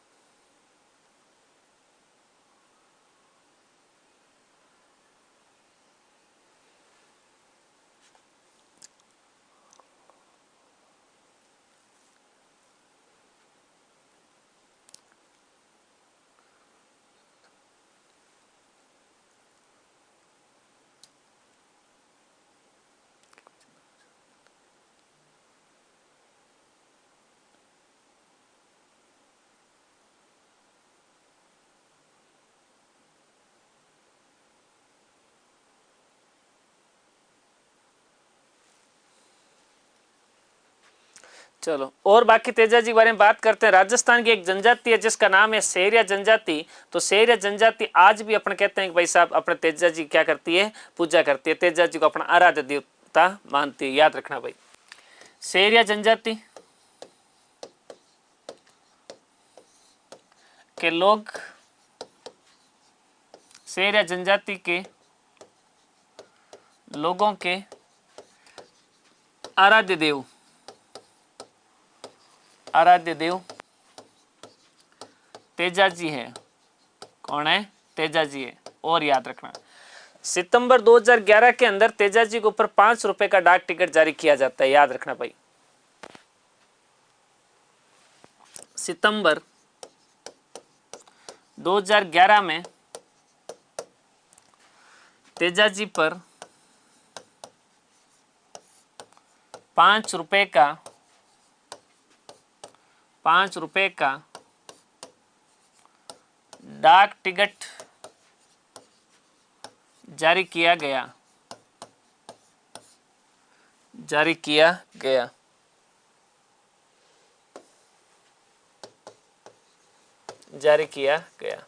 चलो और बाकी तेजाजी के बारे में बात करते हैं। राजस्थान की एक जनजाति है जिसका नाम है सेरिया जनजाति। तो सेरिया जनजाति आज भी अपन कहते हैं कि भाई साहब अपने तेजाजी क्या करती है, पूजा करती है, तेजाजी को अपना आराध्य देवता मानती है। याद रखना भाई, सेरिया जनजाति के लोग, सेरिया जनजाति के लोगों के आराध्य देव, आराध्य देव तेजाजी है। कौन है? तेजाजी है। और याद रखना सितंबर 2011 के अंदर तेजाजी के ऊपर 5 रुपए का डाक टिकट जारी किया जाता है। याद रखना भाई, सितंबर 2011 में तेजाजी पर 5 रुपए का, 5 रुपए का डाक टिकट जारी किया गया, जारी किया गया। जारी किया गया।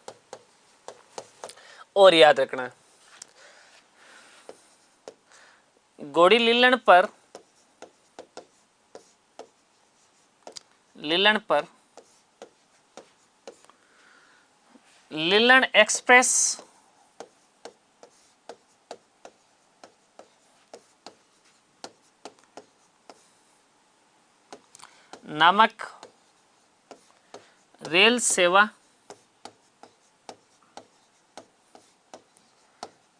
और याद रखना घोड़ी लीलन पर, लीलन पर लीलन एक्सप्रेस नामक रेल सेवा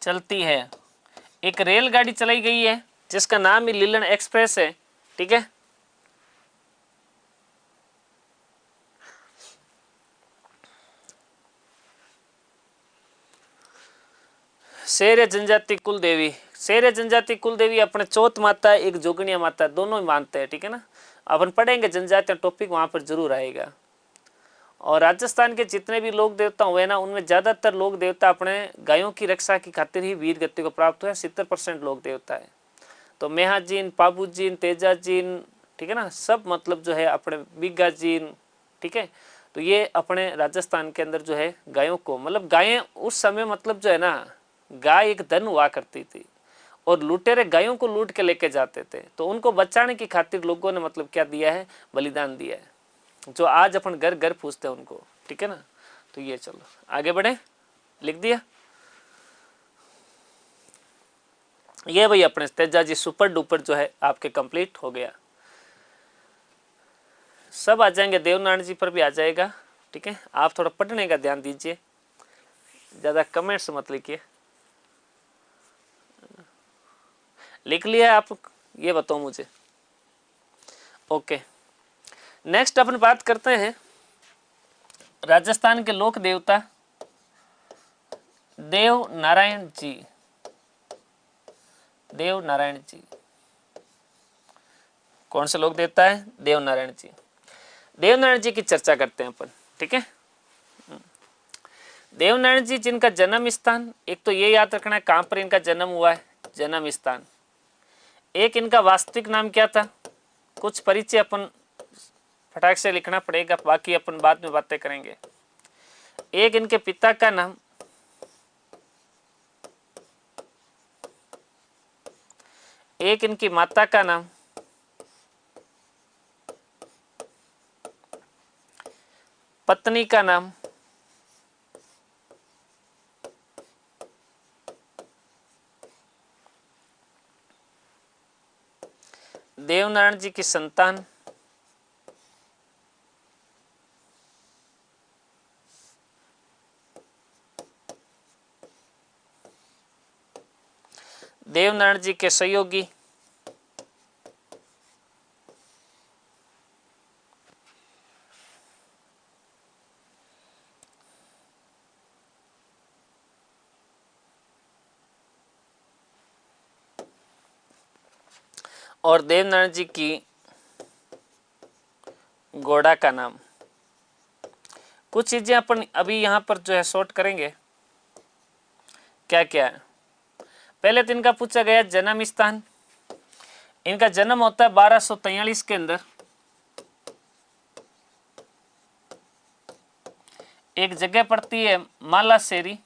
चलती है। एक रेलगाड़ी चलाई गई है जिसका नाम ही लीलन एक्सप्रेस है। ठीक है, शेर जनजाति कुल देवी, शेर जनजाति कुल देवी अपने चौथ माता है, एक जोगनिया माता है, दोनों ही मानते हैं, ठीक है ना। अपन पढ़ेंगे जनजातियां टॉपिक, वहां पर जरूर आएगा। और राजस्थान के जितने भी लोक देवता हुए ना, उनमें ज्यादातर लोक देवता अपने गायों की रक्षा की खातिर ही वीर गति को प्राप्त हुए, 70% लोक देवता है। तो मेहा gene, Pabu gene, Teja gene, ठीक है ना, सब मतलब जो है अपने बिग्गा जीन, ठीक है। तो ये अपने राजस्थान के अंदर जो है गायों को, मतलब गायें उस समय मतलब जो है ना, गाय एक धन हुआ करती थी और लुटेरे गायों को लूट के लेके जाते थे, तो उनको बचाने की खातिर लोगों ने मतलब क्या दिया है, बलिदान दिया है, जो आज अपन घर घर पूछते हैं उनको, ठीक है ना। तो ये चलो आगे बढ़े, लिख दिया ये भाई अपने तेजा जी सुपर डुपर जो है आपके कंप्लीट हो गया। सब आ जाएंगे, देवनारायण जी पर भी आ जाएगा, ठीक है। आप थोड़ा पढ़ने का ध्यान दीजिए, ज्यादा कमेंट्स मत लिखिए। लिख लिया आप, ये बताओ मुझे। ओके, नेक्स्ट अपन बात करते हैं राजस्थान के लोक देवता देव नारायण जी। देव नारायण जी कौन से लोक देवता है, देव नारायण जी। देव नारायण जी की चर्चा करते हैं अपन, ठीक है। देव नारायण जी जिनका जन्म स्थान, एक तो ये याद रखना है कहां पर इनका जन्म हुआ है, जन्म स्थान। एक इनका वास्तविक नाम क्या था, कुछ परिचय अपन फटाक से लिखना पड़ेगा, बाकी अपन बाद में बातें करेंगे। एक इनके पिता का नाम, एक इनकी माता का नाम, पत्नी का नाम, देवनारायण जी की संतान, देवनारायण जी के सहयोगी, और देवनारायण जी की घोड़ा का नाम। कुछ चीजें अपन अभी यहाँ पर जो है शॉर्ट करेंगे, क्या क्या है। पहले तो इनका पूछा गया जन्म स्थान। इनका जन्म होता है 1243 के अंदर, एक जगह पड़ती है मालासेरी,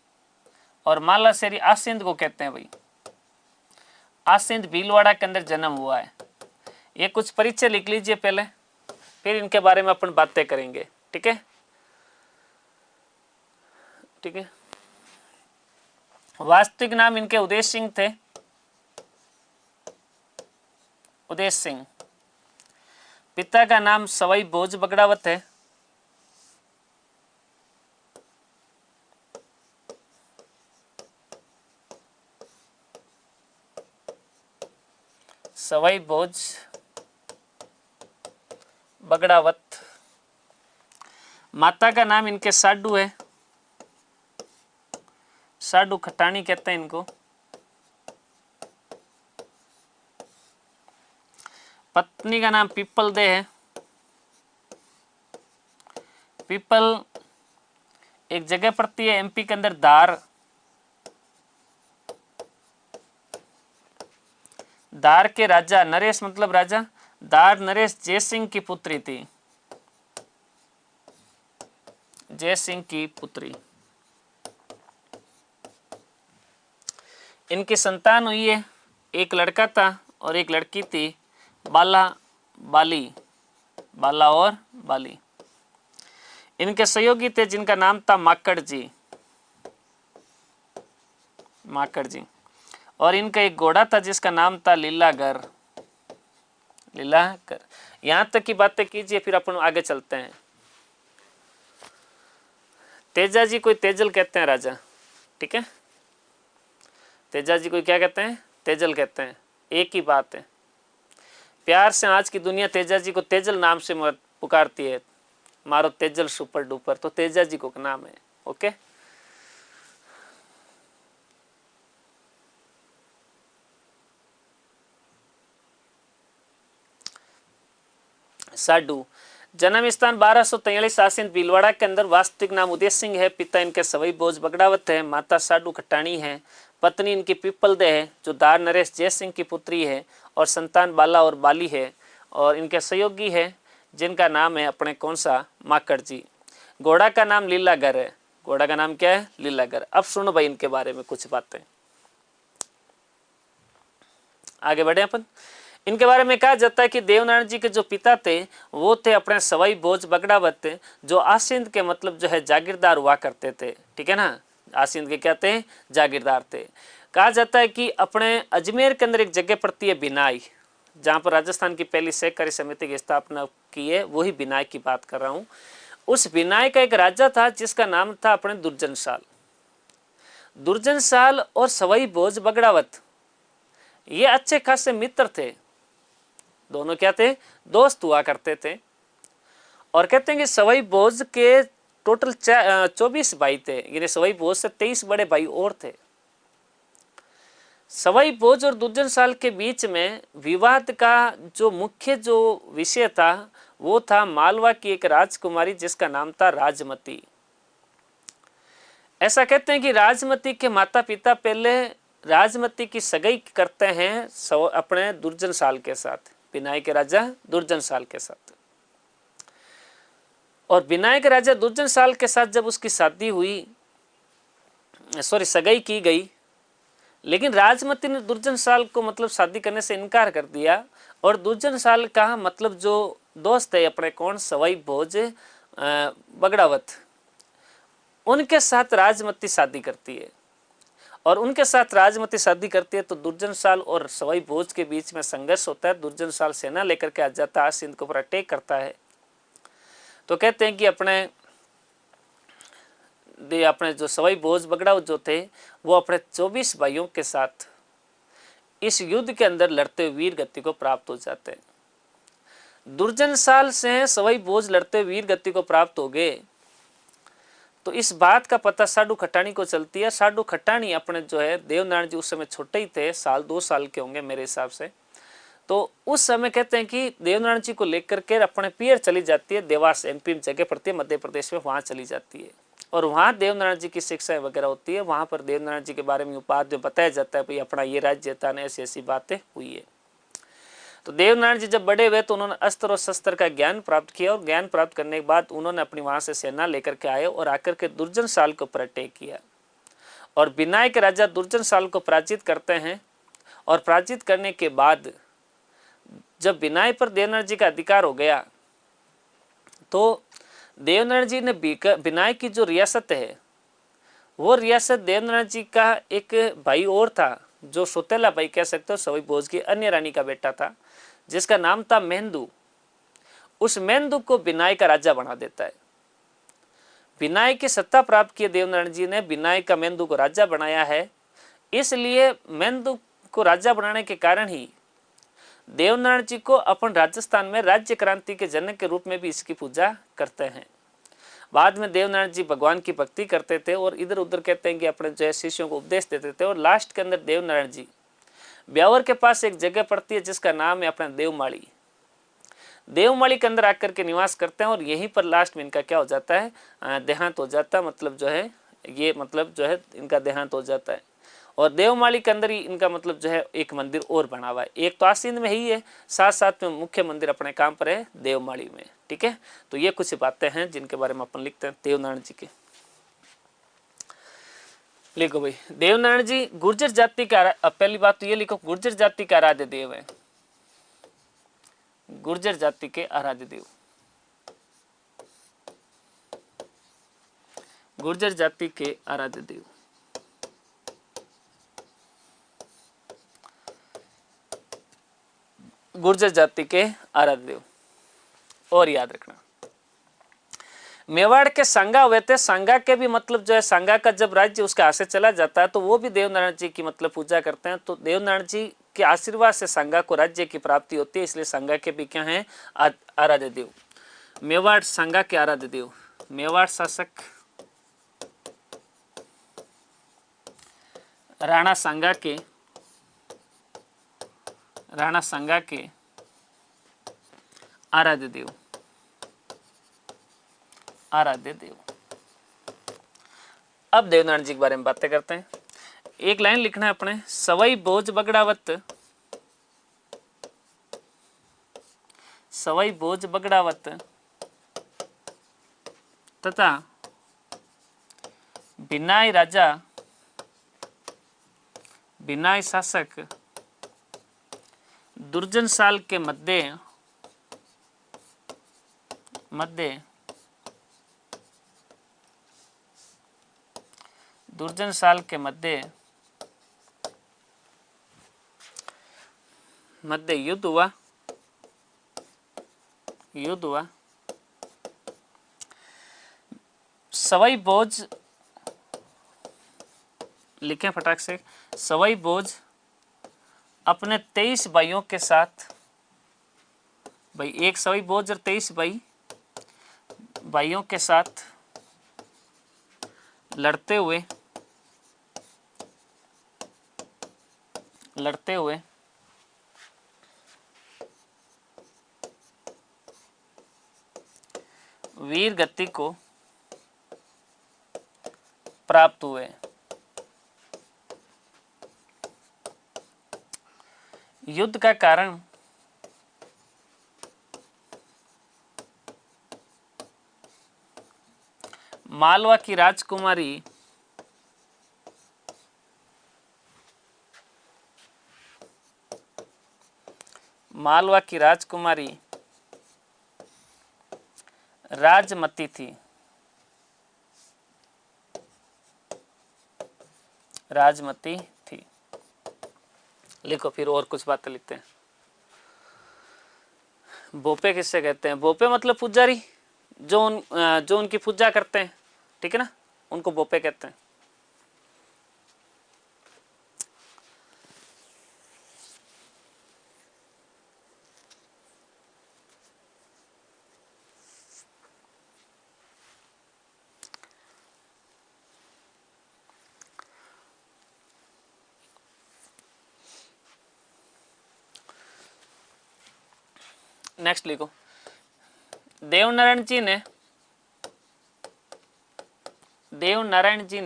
और मालासेरी आसिंद को कहते हैं भाई, आसिंद भीलवाड़ा के अंदर जन्म हुआ है। ये कुछ परिचय लिख लीजिए पहले, फिर इनके बारे में अपन बातें करेंगे, ठीक है, ठीक है। वास्तविक नाम इनके उदय सिंह थे, उदय सिंह। पिता का नाम सवाई भोज बगड़ावत है। सवाई भोज बगड़ावत। माता का नाम इनके साडू है, साडू खटानी कहते हैं इनको। पत्नी का नाम पीपल दे है। पीपल एक जगह पड़ती है एमपी के अंदर, धार। धार के राजा नरेश, मतलब राजा धार नरेश जय सिंह की पुत्री थी, जय सिंह की पुत्री। इनकी संतान हुई है, एक लड़का था और एक लड़की थी, बाला बाली, बाला और बाली। इनके सहयोगी थे जिनका नाम था माकड़ जी, माकड़ जी। और इनका एक घोड़ा था जिसका नाम था लीलागर, लीलागर। यहां तक की बातें कीजिए, फिर अपन आगे चलते हैं। तेजा जी कोई तेजल कहते हैं राजा, ठीक है। तेजा जी को क्या कहते हैं, तेजल कहते हैं, एक ही बात है। प्यार से आज की दुनिया तेजा जी को तेजल नाम से पुकारती है, मारो तेजल सुपर डुपर, तो तेजा जी को नाम है, ओके। साडू। जन्म स्थान 1243 आसिंद भीलवाड़ा के अंदर। वास्तविक नाम उदय सिंह है। पिता इनके सवई भोज बगड़ावत है। माता साडू खट्टाणी है। पत्नी इनकी पीपल दे है जो दार नरेश जय सिंह की पुत्री है। और संतान बाला और बाली है। और इनके सहयोगी है जिनका नाम है अपने कौन सा माकड़ जी। घोड़ा का नाम लीलागर है। घोड़ा का नाम क्या है? लीलागर। अब सुनो भाई इनके बारे में कुछ बातें, आगे बढ़े अपन। इनके बारे में कहा जाता है कि देवनारायण जी के जो पिता थे वो थे अपने सवाई भोज बगड़ावत, जो आसिंद के मतलब जो है जागीरदार हुआ करते थे। ठीक है ना, आसिंद के क्या थे? जागीरदार थे। कहा जाता है कि अपने अजमेर के अंदर एक जगह पड़ती है बिनाई, जहाँ पर राजस्थान की पहली सहकारी समिति की स्थापना की है, वही बिनाई की बात कर रहा हूँ। उस बिनाई का एक राजा था जिसका नाम था अपने दुर्जन साल। दुर्जन साल और सवाई भोज बगड़ावत ये अच्छे खासे मित्र थे। दोनों क्या थे? दोस्त हुआ करते थे। और कहते हैं कि सवाई भोज के टोटल 24 भाई थे, यानी सवाई भोज से 23 बड़े भाई और थे। सवाई भोज और दुर्जन साल के बीच में विवाद का जो मुख्य जो विषय था वो था मालवा की एक राजकुमारी जिसका नाम था राजमती। ऐसा कहते हैं कि राजमती के माता पिता पहले राजमती की सगाई करते हैं अपने दुर्जन साल के साथ, बिनाई के राजा दुर्जन साल के साथ। और बिनाई के राजा दुर्जन साल के साथ जब उसकी शादी हुई, सगाई की गई, लेकिन राजमती ने दुर्जन साल को मतलब शादी करने से इनकार कर दिया। और दुर्जन साल का मतलब जो दोस्त है अपने कौन सवाई भोज बगड़ावत, उनके साथ राजमती शादी करती है। और उनके साथ राजमती शादी करती है तो दुर्जन साल और सवाई भोज के बीच में संघर्ष होता है। दुर्जन साल सेना लेकर के आ जाता है, सिंध के ऊपर अटैक करता है। तो कहते हैं कि अपने जो सवाई भोज बगड़ाव जो थे वो अपने 24 भाइयों के साथ इस युद्ध के अंदर लड़ते हुए वीर गति को प्राप्त हो जाते हैं। दुर्जन साल से सवाई भोज लड़ते वीर गति को प्राप्त हो गए तो इस बात का पता साडू खट्टाणी को चलती है। साडू खट्टाणी अपने जो है देवनारायण जी उस समय छोटे ही थे, 2 साल के होंगे मेरे हिसाब से। तो उस समय कहते हैं कि देवनारायण जी को लेकर के अपने पियर चली जाती है, देवास एमपी में जगह पड़ती है मध्य प्रदेश में, वहाँ चली जाती है। और वहाँ देवनारायण जी की शिक्षाएं वगैरह होती है। वहाँ पर देवनारायण जी के बारे में उपाध्याय बताया जाता है भाई अपना ये राज्य था, ऐसी ऐसी बातें हुई है। तो देवनारायण जी जब बड़े हुए तो उन्होंने अस्त्र और शस्त्र का ज्ञान प्राप्त किया। और ज्ञान प्राप्त करने के बाद उन्होंने अपनी वहाँ से सेना लेकर के आए और आकर के दुर्जन साल को पर अटैक किया। और बिनाई के राजा दुर्जन साल को पराजित करते हैं। और पराजित करने के बाद जब बिनाई पर देवनारायण जी का अधिकार हो गया तो देवनारायण जी ने बिनाई की जो रियासत है वो रियासत देवनारायण जी का एक भाई और था जो सौतेला भाई कह सकते हो, सवाई भोज की अन्य रानी का बेटा था जिसका नाम था मेहंदू। उस मेहंदू को बिनाई का राजा बना देता है। बिनाई की सत्ता प्राप्त की देवनारायण जी ने, बिनाई का मेहंदू को राजा बनाया है। इसलिए मेहंदू को राजा बनाने के कारण ही देवनारायण जी को अपन राजस्थान में राज्य क्रांति के जनक के रूप में भी इसकी पूजा करते हैं। बाद में देवनारायण जी भगवान की भक्ति करते थे और इधर उधर कहते हैं कि अपने जो है शिष्यों को उपदेश देते थे। और लास्ट के अंदर देवनारायण जी ब्यावर के पास एक जगह पड़ती है जिसका नाम है अपना देवमाली। देवमाली के अंदर आकर के निवास करते हैं और यहीं पर लास्ट में इनका क्या हो जाता है? देहांत हो जाता है। मतलब जो है ये मतलब जो है इनका देहांत हो जाता है। और देवमाली के अंदर ही इनका मतलब जो है एक मंदिर और बना हुआ है। एक तो आसींद में ही है, साथ साथ में मुख्य मंदिर अपने काम पर है देवमाली में। ठीक है, तो ये कुछ बातें हैं जिनके बारे में अपन लिखते हैं देवनारायण जी के। लिखो भाई, देवनारायण जी गुर्जर जाति का, पहली बात तो ये लिखो, गुर्जर जाति का आराध्य देव है। गुर्जर जाति के आराध्य देव, गुर्जर जाति के आराध्य देव। गुर्जर जाति के आराध्य देव। और याद रखना मेवाड़ के सांगा हुए थे। सांगा के भी मतलब जो है सांगा का जब राज्य उसके हाथ से चला जाता है तो वो भी देवनारायण जी की मतलब पूजा करते हैं। तो देवनारायण जी के आशीर्वाद से सांगा को राज्य की प्राप्ति होती है, इसलिए सांगा के भी क्या हैं? आराध्य देव। मेवाड़ सांगा के आराध्य देव। मेवाड़ शासक राणा सांगा के आराध्य देव, आराध्य देव। अब देवनारायण जी के बारे में बातें करते हैं। एक लाइन लिखना है अपने, सवई बोझ बगड़ावत, सवई बोझ बगड़ावत तथा बिनाई राजा बिनाई शासक दुर्जन साल के मध्य दुर्जन साल के मध्य युद्ध हुआ, युद्ध हुआ। सवाई बोझ लिखें फटाक से, सवाई बोझ अपने 23 भाइयों के साथ, भाई एक सवाई बोझ और 23 भाइयों के साथ लड़ते हुए वीर गति को प्राप्त हुए। युद्ध का कारण मालवा की राजकुमारी राजमती थी, राजमती थी। लिखो फिर और कुछ बातें लिखते हैं। बोपे किससे कहते हैं? बोपे मतलब पुजारी, जो उनकी पूजा करते हैं, ठीक है ना, उनको बोपे कहते हैं। नेक्स्ट लिखो, देवनारायण जी ने देवनारायण जी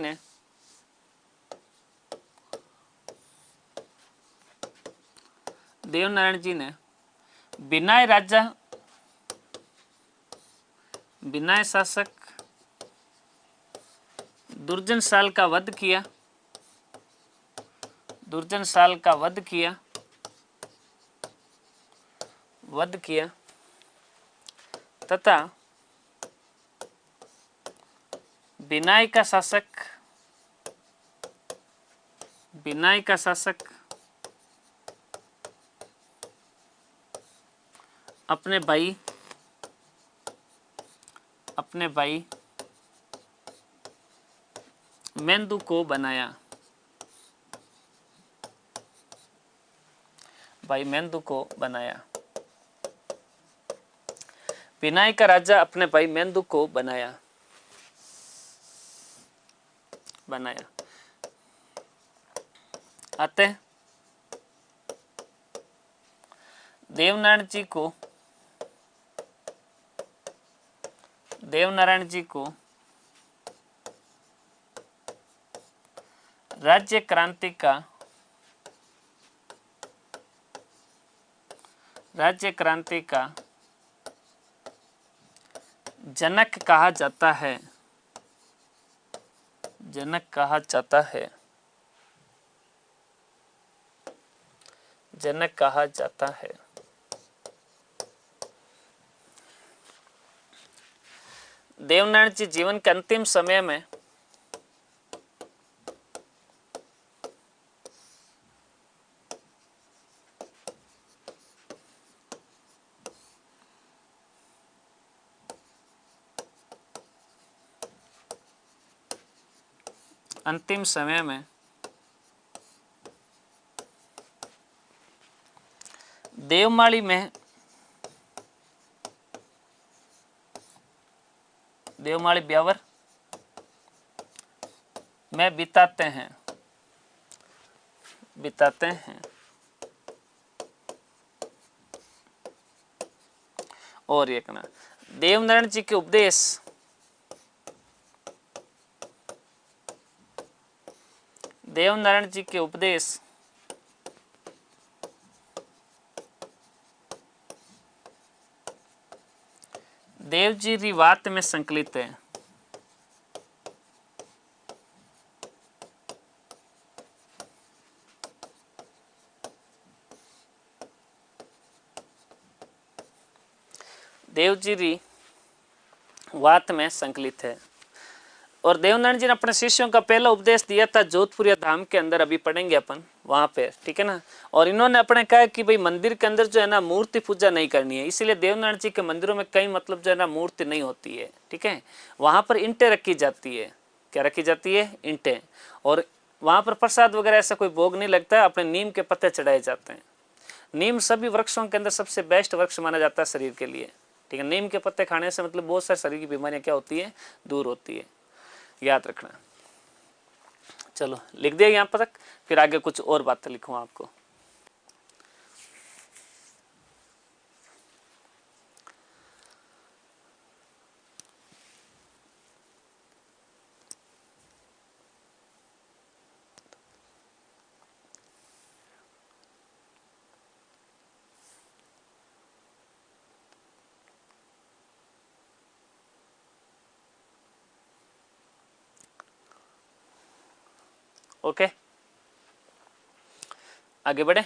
ने बिनाय राजा बिनाय शासक दुर्जन साल का वध किया, दुर्जन साल का वध किया तथा बिनाई का शासक अपने भाई मेंदु को बनाया, भाई मेंदु को बनाया। बिनाई का राजा अपने भाई मेंदु को बनाया। अतः देवनारायण जी को राज्य क्रांति का जनक कहा जाता है, जनक कहा जाता है। देवनारायण जी जीवन के अंतिम समय में देवमाली ब्यावर में बिताते हैं। और ये कहना देवनारायण जी के उपदेश देवनारायण जी के उपदेश देव जी री बात में संकलित है। देव जी री बात में संकलित है। और देवनारायण जी ने अपने शिष्यों का पहला उपदेश दिया था जोधपुरिया धाम के अंदर, अभी पढ़ेंगे अपन वहां पे, ठीक है ना। और इन्होंने अपने कहा कि भाई मंदिर के अंदर जो है ना मूर्ति पूजा नहीं करनी है, इसीलिए देवनारायण जी के मंदिरों में कई मतलब जो है ना मूर्ति नहीं होती है, ठीक है। वहां पर ईंटें रखी जाती है। क्या रखी जाती है? ईंटें। और वहां पर प्रसाद वगैरह ऐसा कोई भोग नहीं लगता है, अपने नीम के पत्ते चढ़ाए जाते हैं। नीम सभी वृक्षों के अंदर सबसे बेस्ट वृक्ष माना जाता है शरीर के लिए, ठीक है। नीम के पत्ते खाने से मतलब बहुत सारी शरीर की बीमारियां क्या होती है? दूर होती है, याद रखना। चलो लिख दिया यहाँ पर तक, फिर आगे कुछ और बातें लिखूँ आपको। ओके, आगे बढ़े।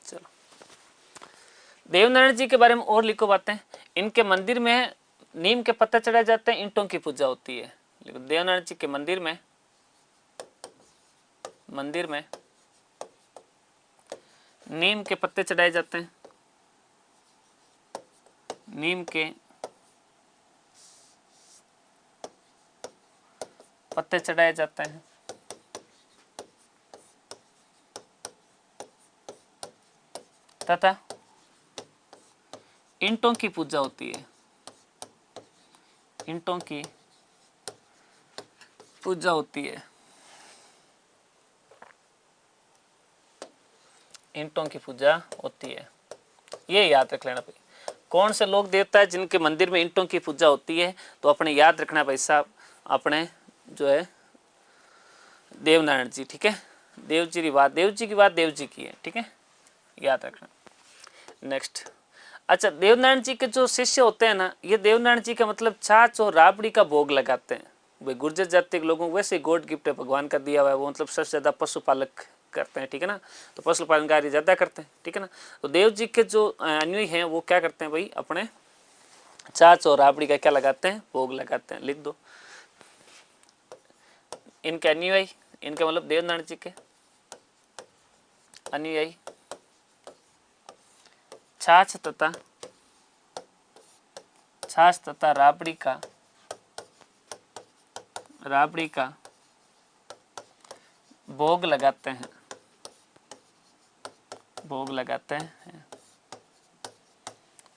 चलो देवनारायण जी के बारे में और लिखो बातें। इनके मंदिर में नीम के पत्ते चढ़ाए जाते हैं, ईंटों की पूजा होती है। देवनारायण जी के मंदिर में नीम के पत्ते चढ़ाए जाते हैं, नीम के पत्ते चढ़ाए जाते हैं तथा ईंटों की पूजा होती है, ईंटों की पूजा होती है, ईंटों की पूजा होती है। ये याद रख लेना भाई, कौन से लोग देवता है जिनके मंदिर में ईंटों की पूजा होती है, तो अपने याद रखना भाई साहब, अपने जो है देवनारायण जी, ठीक है। देव जी की बात देव जी की है, ठीक है, याद रखना। नेक्स्ट, अच्छा देवनारायण जी के जो शिष्य होते हैं ना, ये देवनारायण जी का मतलब छाछ और राबड़ी का भोग लगाते हैं। भाई गुर्जर जाति के लोगों को वैसे गॉड गिफ्ट है, भगवान का दिया हुआ है, वो मतलब सबसे ज्यादा पशुपालक करते हैं, ठीक है ना। तो पशुपालन कार्य ज्यादा करते हैं, ठीक है ना। तो देव जी के जो अनुयायी हैं वो क्या करते हैं भाई, अपने छाछ और राबड़ी का क्या लगाते हैं? भोग लगाते हैं। लिख दो इनके अनुयायी, इनके मतलब देवनारायण जी के अनुयायी छाछ तथा राबड़ी का भोग लगाते हैं, भोग लगाते हैं।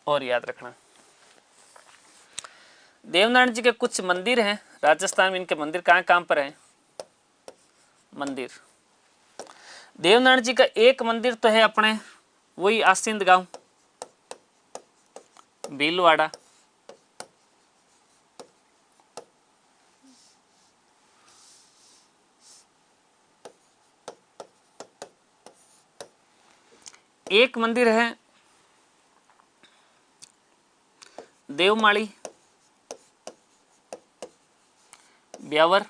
और याद रखना देवनारायण जी के कुछ मंदिर हैं राजस्थान में। इनके मंदिर कहाँ पर हैं? मंदिर देवनारायण जी का एक मंदिर तो है अपने वही आसिंद गांव भीलवाड़ा, एक मंदिर है देवमाली ब्यावर,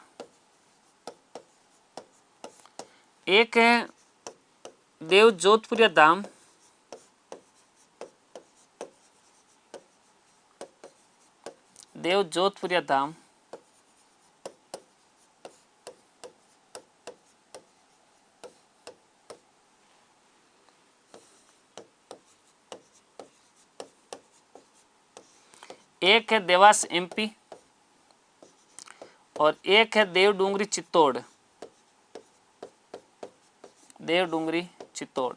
एक है देव जोधपुरिया धाम, देव जोधपुरिया धाम, एक है देवास एमपी, और एक है देवडूंगरी चित्तौड़, देवडूंगरी चित्तौड़।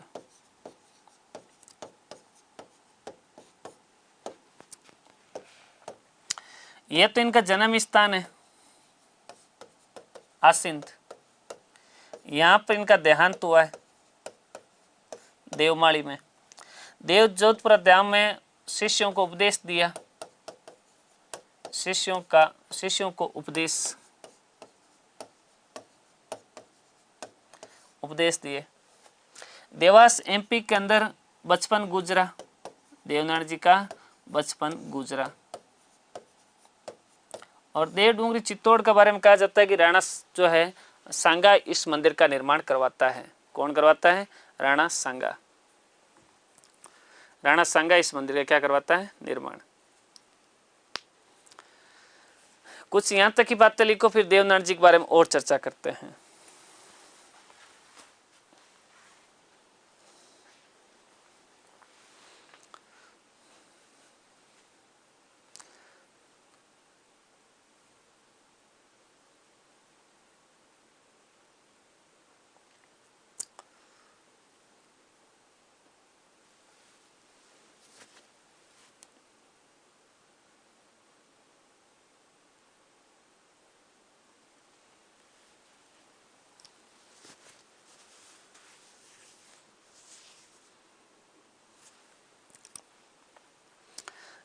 यह तो इनका जन्म स्थान है आसिंद, यहां पर इनका देहांत हुआ है देवमाली में। देव जोधपुर धाम में शिष्यों को उपदेश दिया, शिष्यों को उपदेश दिए। देवास एमपी के अंदर बचपन गुजरा, देवनारायण जी का बचपन गुजरा। और देवडूंगरी चित्तौड़ के बारे में कहा जाता है कि राणा जो है सांगा इस मंदिर का निर्माण करवाता है। कौन करवाता है? राणा सांगा। राणा सांगा इस मंदिर का क्या करवाता है? निर्माण। कुछ यहां तक की बातें लिखो, फिर देवनारायण जी के बारे में और चर्चा करते हैं।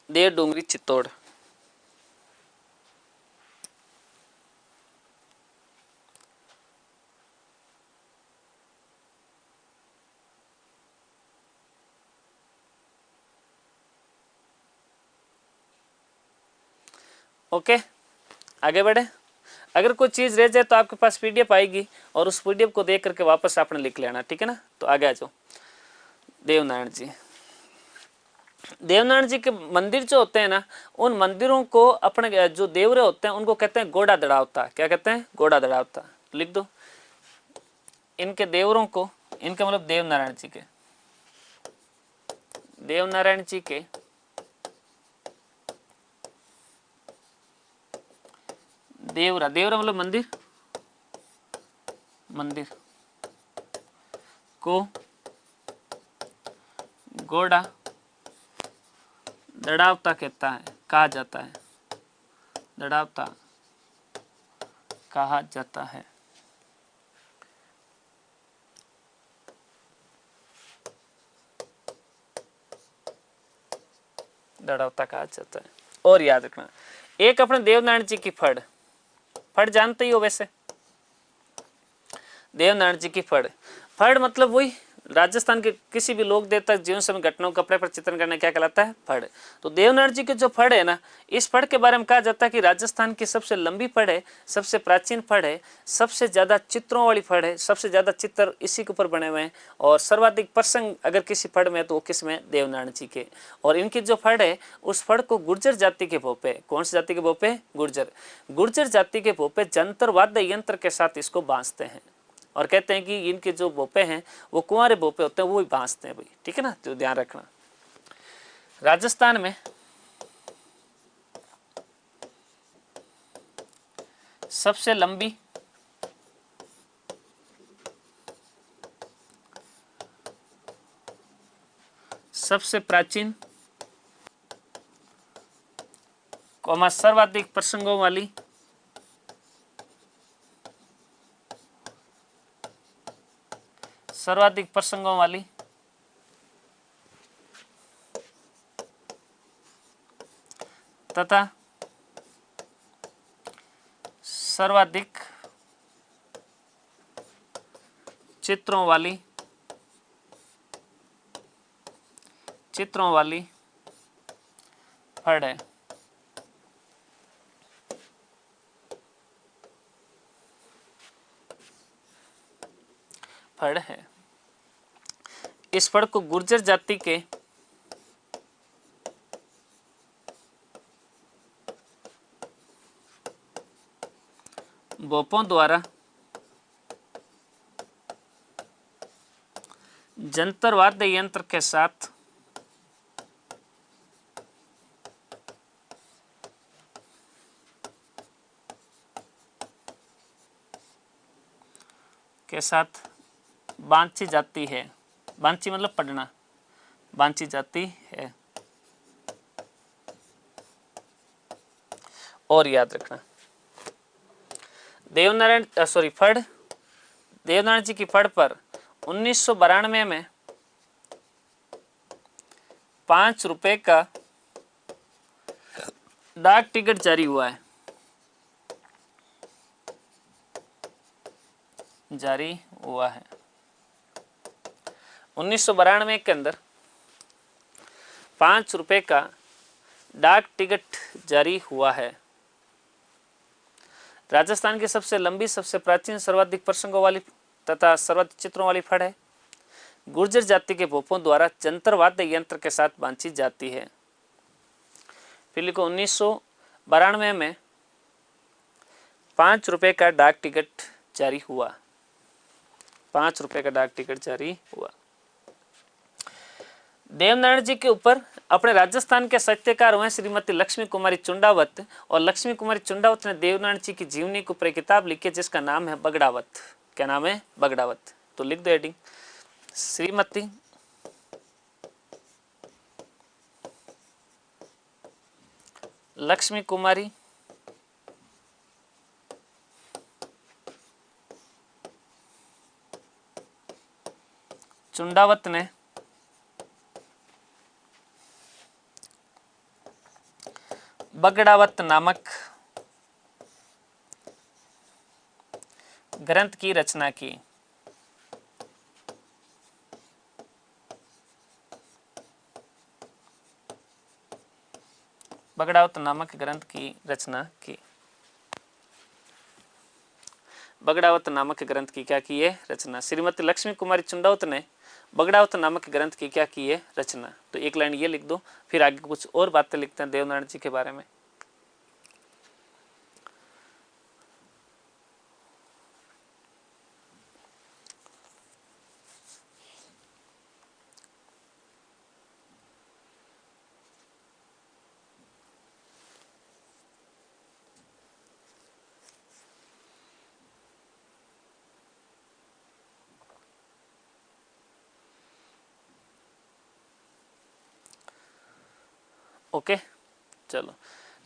देवडूंगरी चित्तौड़। ओके, आगे बढ़े। अगर कोई चीज़ रह जाए तो आपके पास पीडीएफ आएगी और उस पीडीएफ को देख करके वापस आपने लिख लेना, ठीक है ना। तो आगे आ जाओ। देवनारायण जी, देवनारायण जी के मंदिर जो होते हैं ना, उन मंदिरों को अपने जो देवरे होते हैं उनको कहते हैं गोड़ा दड़ावता। क्या कहते हैं? गोड़ा दड़ावता। लिख दो। इनके देवरों को, इनका मतलब देवनारायण जी के, देवनारायण जी के देवरा, देवरा मतलब मंदिर, मंदिर को गोड़ा दड़ावता कहता है, कहा जाता है। दड़ावता कहा जाता है। दड़ावता कहा जाता है। और याद रखना, एक अपने देवनारायण जी की फड़, फड़ जानते ही हो वैसे, देवनारायण जी की फड़। फड़ मतलब वही राजस्थान के किसी भी लोक देवता जीवन समय घटनाओं का कपड़े पर चित्रण करना क्या कहलाता है? फड़। तो देवनारायण जी के जो फड़ है ना, इस फड़ के बारे में कहा जाता है कि राजस्थान की सबसे लंबी फड़ है, सबसे प्राचीन फड़ है, सबसे ज्यादा चित्रों वाली फड़ है, सबसे ज्यादा चित्र इसी के ऊपर बने हुए हैं। और सर्वाधिक प्रसंग अगर किसी फड़ में है तो वो किस में? देवनारायण जी के। और इनकी जो फड़ है उस फड़ को गुर्जर जाति के भोपे, कौन सी जाति के भोपे? गुर्जर। गुर्जर जाति के भोपे जंतर वाद्य यंत्र के साथ इसको बांधते हैं और कहते हैं कि इनके जो भोपे हैं वो कुंवारे भोपे होते हैं, वो ही बांधते हैं भाई, ठीक है ना। तो ध्यान रखना। राजस्थान में सबसे लंबी सबसे प्राचीन सर्वाधिक प्रसंगों वाली सर्वाधिक प्रसंगों वाली तथा सर्वाधिक चित्रों वाली फड़ है। फड़ है। इस फड़ को गुर्जर जाति के भोपों द्वारा जंतर वाद्य यंत्र के साथ बांची जाती है। बांची मतलब पढ़ना, बांची जाती है। और याद रखना, फड़, देवनारायण जी की फड़ पर 1992 में ₹5 का डाक टिकट जारी हुआ है, जारी हुआ है। 1992 के अंदर ₹5 का डाक टिकट जारी हुआ है। राजस्थान की सबसे लंबी, सबसे प्राचीन, सर्वाधिक प्रसंगों वाली तथा सर्वाधिक चित्रों वाली फड़ है। गुर्जर जाति के भोपों द्वारा जंतर वाद्य यंत्र के साथ बांधी जाती है। फिर लिखो 1992 में ₹5 का डाक टिकट जारी हुआ। ₹5 का डाक टिकट जारी हुआ। देवनारायण जी के ऊपर अपने राजस्थान के साहित्यकार हुए श्रीमती लक्ष्मी कुमारी चुंडावत, और लक्ष्मी कुमारी चुंडावत ने देवनारायण जी की जीवनी के ऊपर एक किताब लिखी है जिसका नाम है बगड़ावत। क्या नाम है? बगड़ावत। तो लिख दो हेडिंग, श्रीमती लक्ष्मी कुमारी चुंडावत ने बगड़ावत नामक ग्रंथ की रचना की। बगड़ावत नामक ग्रंथ की रचना की। बगड़ावत नामक ग्रंथ की क्या की है? रचना। श्रीमती लक्ष्मी कुमारी चुंडावत ने बगड़ावत नामक ग्रंथ की क्या की है? रचना। तो एक लाइन ये लिख दो, फिर आगे कुछ और बातें लिखते हैं देवनारायण जी के बारे में। ओके, चलो।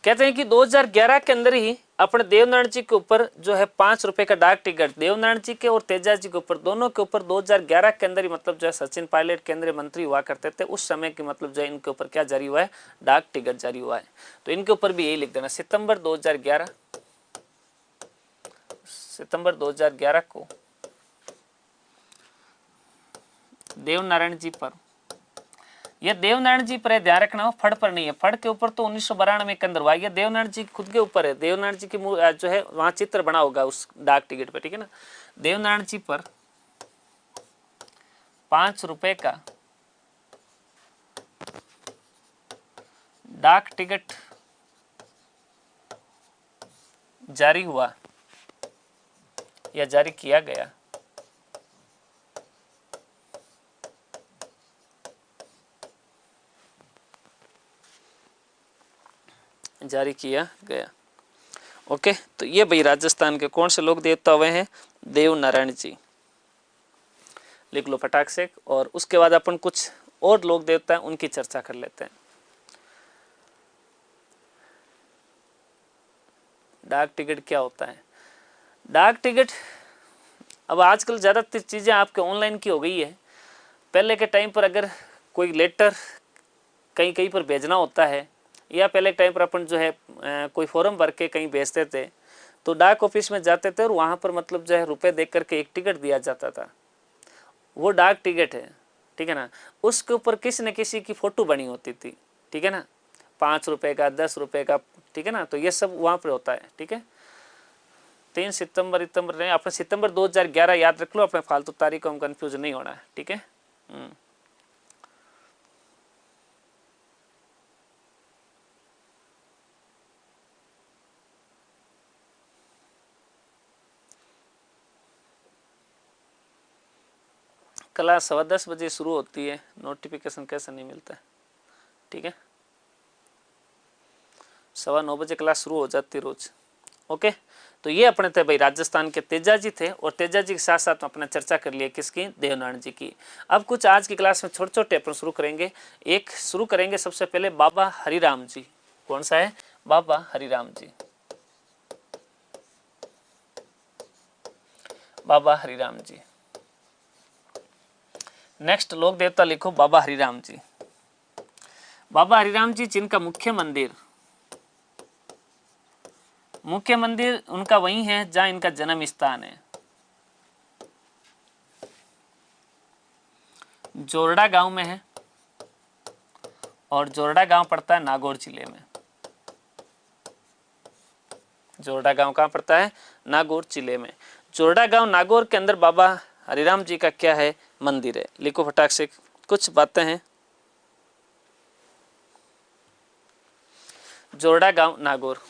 कहते हैं कि 2011 के अंदर ही अपने देवनारायण जी के ऊपर जो है ₹5 का डाक टिकट, देवनारायण जी के और तेजा जी के ऊपर, दोनों के ऊपर 2011 के अंदर ही मतलब जो है सचिन पायलट केंद्रीय मंत्री हुआ करते थे उस समय की मतलब जो है इनके ऊपर क्या जारी हुआ है? डाक टिकट जारी हुआ है। तो इनके ऊपर भी यही लिख देना, सितंबर 2011 को देवनारायण जी पर, यह देवनारायण जी पर है, ध्यान रखना हो, फड़ पर नहीं है। फड़ के ऊपर तो 1992 के अंदर हुआ, यह देवनारायण जी खुद के ऊपर है। देवनारायण जी की जो है वहां चित्र बना होगा उस डाक टिकट पर, ठीक है ना। देवनारायण जी पर ₹5 का डाक टिकट जारी हुआ या जारी किया गया। जारी किया गया। ओके, तो ये भाई राजस्थान के कौन से लोग देवता हुए हैं? देवनारायण जी। लिख लो फटाक से। और उसके बाद अपन कुछ और लोग देवता हैं उनकी चर्चा कर लेते हैं। डाक टिकट क्या होता है? डाक टिकट अब आजकल ज़्यादातर चीज़ें आपके ऑनलाइन की हो गई है। पहले के टाइम पर अगर कोई लेटर कहीं कहीं पर भेजना होता है, या पहले के टाइम पर अपन जो है कोई फॉर्म भर के कहीं भेजते थे तो डाक ऑफिस में जाते थे और वहाँ पर मतलब जो है रुपए दे करके एक टिकट दिया जाता था, वो डाक टिकट है, ठीक है ना। उसके ऊपर किसी न किसी की फ़ोटो बनी होती थी, ठीक है ना, ₹5 का, ₹10 का, ठीक है ना। तो ये सब वहाँ पर होता है, ठीक है। 3 सितंबर नहीं, अपने सितंबर 2011 याद रख लो, अपने फालतू तारीख को हम कंफ्यूज नहीं होना है, ठीक है। क्लास 10:15 बजे शुरू होती है, नोटिफिकेशन कैसे नहीं मिलता है, ठीक है। 9:15 बजे क्लास शुरू हो जाती रोज। ओके, तो ये अपने थे भाई राजस्थान के तेजा जी थे, और तेजा जी के साथ साथ अपना चर्चा कर लिया किसकी? देवनारायण जी की। अब कुछ आज की क्लास में छोटे छोटे अपन शुरू करेंगे। एक शुरू करेंगे सबसे पहले बाबा हरिराम जी। कौन सा है? बाबा हरिराम जी। बाबा हरिराम जी। नेक्स्ट लोक देवता लिखो बाबा हरिराम जी। बाबा हरिराम जी जिनका मुख्य मंदिर उनका वही है जहां इनका जन्म स्थान है, जोरडा गांव में है। और जोरडा गांव पड़ता है नागौर जिले में। जोरडा गांव कहाँ पड़ता है? नागौर जिले में। जोरडा गांव नागौर के अंदर बाबा हरिराम जी का क्या है? मंदिर है। लिखो फटाक से कुछ बातें हैं। जोरडा गांव नागौर।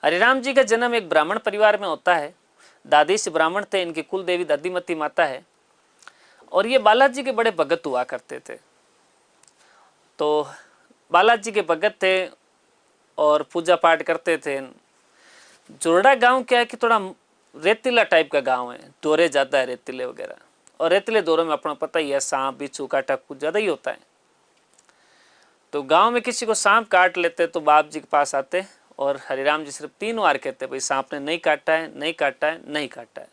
हरिराम जी का जन्म एक ब्राह्मण परिवार में होता है। दादी से ब्राह्मण थे, इनकी कुल देवी दादीमती माता है। और ये बालाजी के बड़े भगत हुआ करते थे। तो बालाजी के भगत थे और पूजा पाठ करते थे। जोरडा गांव क्या है कि थोड़ा रेतीला टाइप का गांव है, दौरे ज़्यादा है रेतीले वगैरह। और रेतीले दौरों में अपना पता ही है, सांप बिच्छू काटा कुछ ज़्यादा ही होता है। तो गांव में किसी को सांप काट लेते तो बाप जी के पास आते और हरिराम जी सिर्फ 3 बार कहते, भाई सांप ने नहीं काटा है, नहीं काटा है, नहीं काटा है,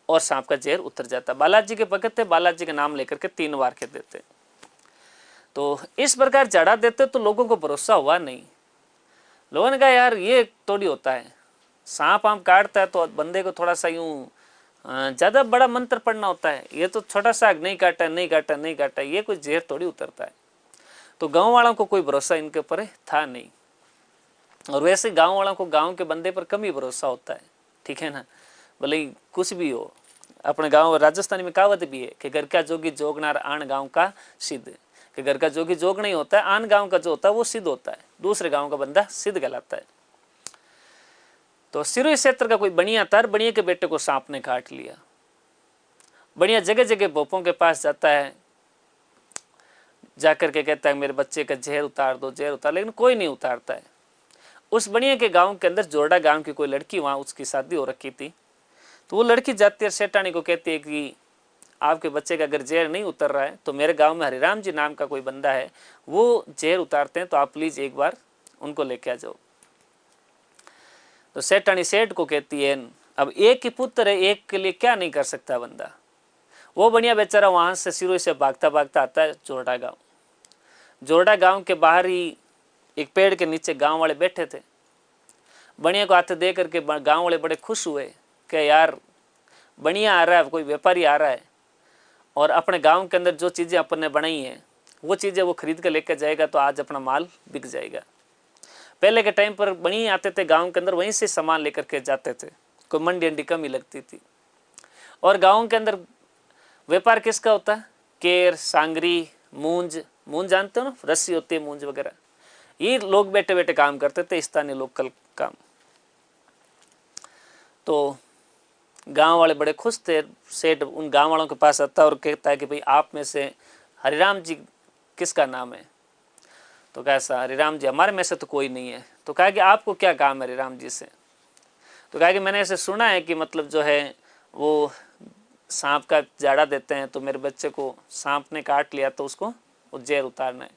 और सांप का जहर उतर जाता। बालाजी के भगत थे, बालाजी के नाम लेकर के 3 बार कह देते। तो इस प्रकार जड़ा देते तो लोगों को भरोसा हुआ नहीं। लोगों ने कहा यार ये थोड़ी होता है, सांप आम काटता है तो बंदे को थोड़ा सा यूं ज़्यादा बड़ा मंत्र पढ़ना होता है, ये तो छोटा सा नहीं काटा नहीं काटा नहीं काटा, ये कोई जहर थोड़ी उतरता है। तो गांव वालों को कोई भरोसा इनके ऊपर था नहीं। और वैसे गांव वालों को गांव के बंदे पर कम ही भरोसा होता है, ठीक है ना, भले ही कुछ भी हो। अपने गांव राजस्थानी में कहावत भी है कि घर का जोगी जोगनार आन गांव का सिद्ध, कि घर का जोगी जोग नहीं होता है, आन गांव का जो होता है वो सिद्ध होता है, दूसरे गांव का बंदा सिद्ध कहलाता है। तो सिरोही क्षेत्र का कोई बनिया था, बनिया के बेटे को सांप ने काट लिया। बनिया जगह जगह भोपों के पास जाता है, जाकर के कहता है मेरे बच्चे का जहर उतार दो, जहर उतार, लेकिन कोई नहीं उतारता है। उस बनिया के गांव के अंदर जोरडा गांव की कोई लड़की, वहां उसकी शादी हो रखी थी। तो वो लड़की जाती है सेठानी को, कहती है कि आपके बच्चे का अगर जहर नहीं उतर रहा है तो मेरे गांव में हरिराम जी नाम का कोई बंदा है, वो जहर उतारते हैं, तो आप प्लीज एक बार उनको लेके आ जाओ। तो सेठानी सेठ को कहती है अब एक ही पुत्र है, एक के लिए क्या नहीं कर सकता बंदा। वो बनिया बेचारा वहां से सिरोही से भागता भागता आता है जोरडा गांव। जोरडा गांव के बाहर ही एक पेड़ के नीचे गांव वाले बैठे थे। बनिया को आते देख करके गांव वाले बड़े खुश हुए कि यार बनिया आ रहा है, कोई व्यापारी आ रहा है और अपने गांव के अंदर जो चीज़ें अपन ने बनाई हैं वो चीज़ें वो खरीद कर लेकर जाएगा, तो आज अपना माल बिक जाएगा। पहले के टाइम पर बनिया आते थे गांव के अंदर, वहीं से सामान लेकर के जाते थे, कोई मंडी अंडी कम ही लगती थी। और गाँव के अंदर व्यापार किसका होता है? केर, सांगरी, मूंज, मूंज जानते हो ना, रस्सी होती है मूंज वगैरह, ये लोग बैठे बैठे काम करते थे, स्थानीय लोकल काम। तो गांव वाले बड़े खुश थे। सेठ उन गांव वालों के पास आता है और कहता है कि भाई आप में से हरिराम जी किसका नाम है? तो कैसा हरिराम जी हमारे में से तो कोई नहीं है। तो कहा कि आपको क्या काम है हरिराम जी से? तो कहा कि मैंने ऐसे सुना है कि मतलब जो है वो सांप का जाड़ा देते हैं, तो मेरे बच्चे को सांप ने काट लिया तो उसको जहर उतारना है।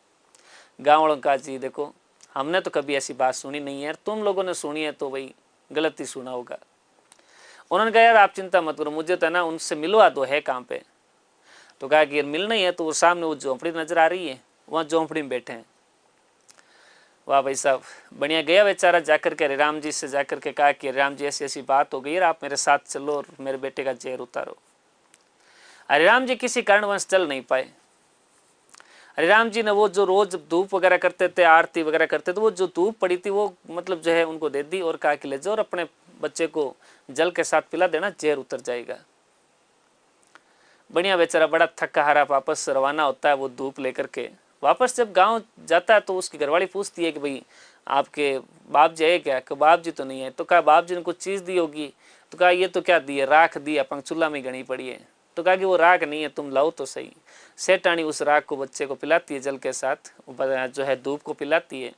गाँव वालों का जी देखो हमने तो कभी ऐसी बात सुनी नहीं है, तुम लोगों ने सुनी है तो भाई गलत ही सुना होगा। उन्होंने कहा यार आप चिंता मत करो, मुझे तो ना उनसे मिलवा दो, है कहाँ पे? तो कहा कि यार मिलना ही है तो वो सामने वो झोंपड़ी नजर आ रही है, वहाँ झोंपड़ी में बैठे हैं। वाह भाई साहब, बढ़िया गया बेचारा, जाकर के हरिराम जी से जाकर के कहा कि हरिराम जी ऐसी ऐसी बात हो गई है, आप मेरे साथ चलो और मेरे बेटे का जहर उतारो। हरिराम जी किसी कारणवश चल नहीं पाए। हरिराम जी ने वो जो रोज धूप वगैरह करते थे, आरती वगैरह करते थे, वो जो धूप पड़ी थी वो मतलब जो है उनको दे दी और कहा कि ले जाओ और अपने बच्चे को जल के साथ पिला देना, जहर उतर जाएगा। बढ़िया बेचारा बड़ा थका हारा वापस रवाना होता है। वो धूप लेकर के वापस जब गांव जाता है तो उसकी घरवाली पूछती है कि भाई आपके बाप जी है क्या? कि बाप जी तो नहीं है। तो कहा बाप जी ने कुछ चीज़ दी होगी। तो कहा ये तो क्या दी है? राख दी, अपन चूल्हा में गणी पड़ी है। तो कहा कि वो राख नहीं है, तुम लाओ तो सही। सेठानी उस राख को बच्चे को पिलाती है, जल के साथ जो है धूप को पिलाती है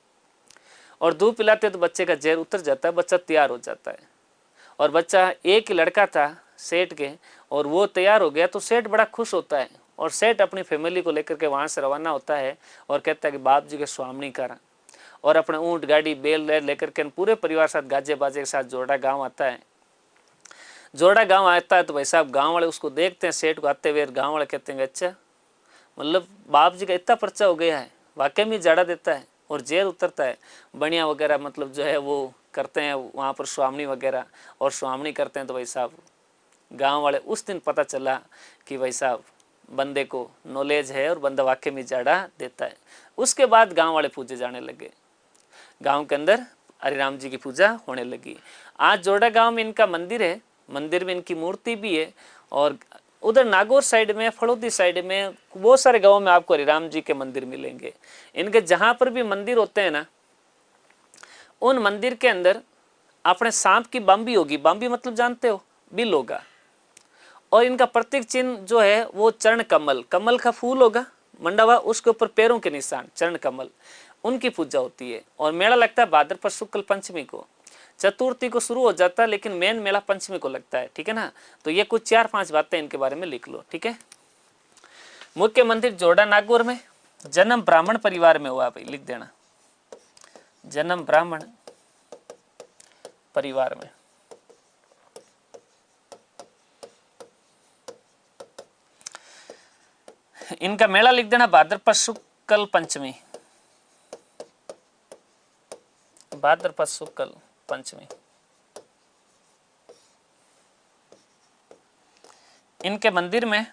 और धूप पिलाते तो बच्चे का जहर उतर जाता है, बच्चा तैयार हो जाता है। और बच्चा एक ही लड़का था सेठ के, और वो तैयार हो गया तो सेठ बड़ा खुश होता है और सेठ अपनी फैमिली को लेकर के वहाँ से रवाना होता है और कहता है कि बाप जी के स्वामी कर, और अपने ऊँट गाड़ी बैल लेकर के पूरे परिवार साथ गाजे बाजे के साथ जोरडा गाँव आता है। जोरडा गाँव आता है तो भाई साहब गाँव वाले उसको देखते हैं, सेठ को आते हुए। गाँव वाले कहते हैं अच्छा मतलब बाप जी का इतना पर्चा हो गया है, वाकई में जाड़ा देता है और जेल उतरता है। बनिया वगैरह मतलब जो है वो करते हैं वहाँ पर स्वामनी वगैरह, और स्वामनी करते हैं तो भाई साहब गांव वाले उस दिन पता चला कि भाई साहब बंदे को नॉलेज है और बंदा वाकई में जाड़ा देता है। उसके बाद गांव वाले पूजे जाने लगे, गांव के अंदर हरि राम जी की पूजा होने लगी। आज जोड़ा गांव में इनका मंदिर है, मंदिर में इनकी मूर्ति भी है। और उधर नागौर साइड में, फड़ौदी साइड में, बहुत सारे गांवों में आपको हरि राम जी के मंदिर मिलेंगे। इनके जहां पर भी मंदिर होते हैं ना, उन मंदिर के अंदर अपने सांप की बाम्बी होगी, बाम्बी मतलब जानते हो, बिल होगा। और इनका प्रतीक चिन्ह जो है वो चरण कमल, कमल का फूल होगा मंडा हुआ, उसके ऊपर पैरों के निशान चरण कमल, उनकी पूजा होती है। और मेला लगता है भाद्रपद शुक्ल पंचमी को, चतुर्थी को शुरू हो जाता है, लेकिन मेन मेला पंचमी को लगता है, ठीक है ना। तो ये कुछ 4-5 बातें इनके बारे में लिख लो, ठीक है। मुख्य मंदिर जोड़ा नागौर में, जन्म ब्राह्मण परिवार में हुआ, भाई लिख देना, जन्म ब्राह्मण परिवार में। इनका मेला लिख देना भाद्रपद शुक्ल पंचमी, भाद्रपद शुक्ल पंचमी। इनके मंदिर में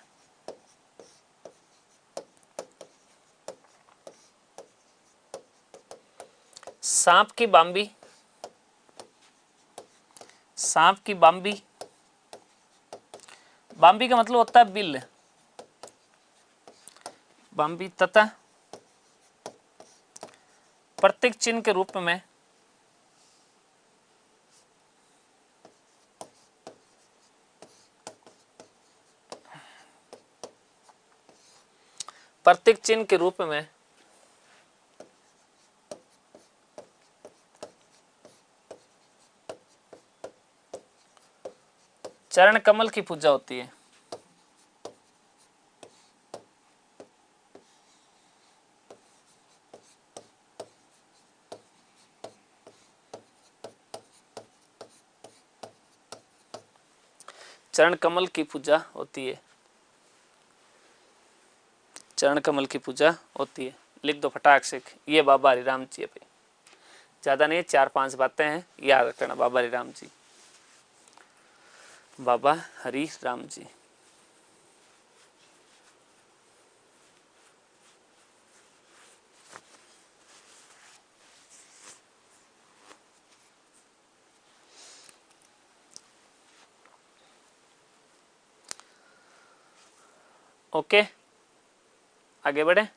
सांप की बाम्बी, सांप की बाम्बी, बाम्बी का मतलब होता है बिल, बाम्बी, तथा प्रतीक चिन्ह के रूप में प्रतीक चिन्ह के रूप में चरण कमल की पूजा होती है। चरण कमल की पूजा होती है, चरण कमल की पूजा होती है। लिख दो फटाक से, ये बाबा हरि राम जी है भाई, ज्यादा नहीं, 4-5 बातें हैं, याद रखना। बाबा हरि राम जी, बाबा हरि राम जी। ओके, आगे बढ़े।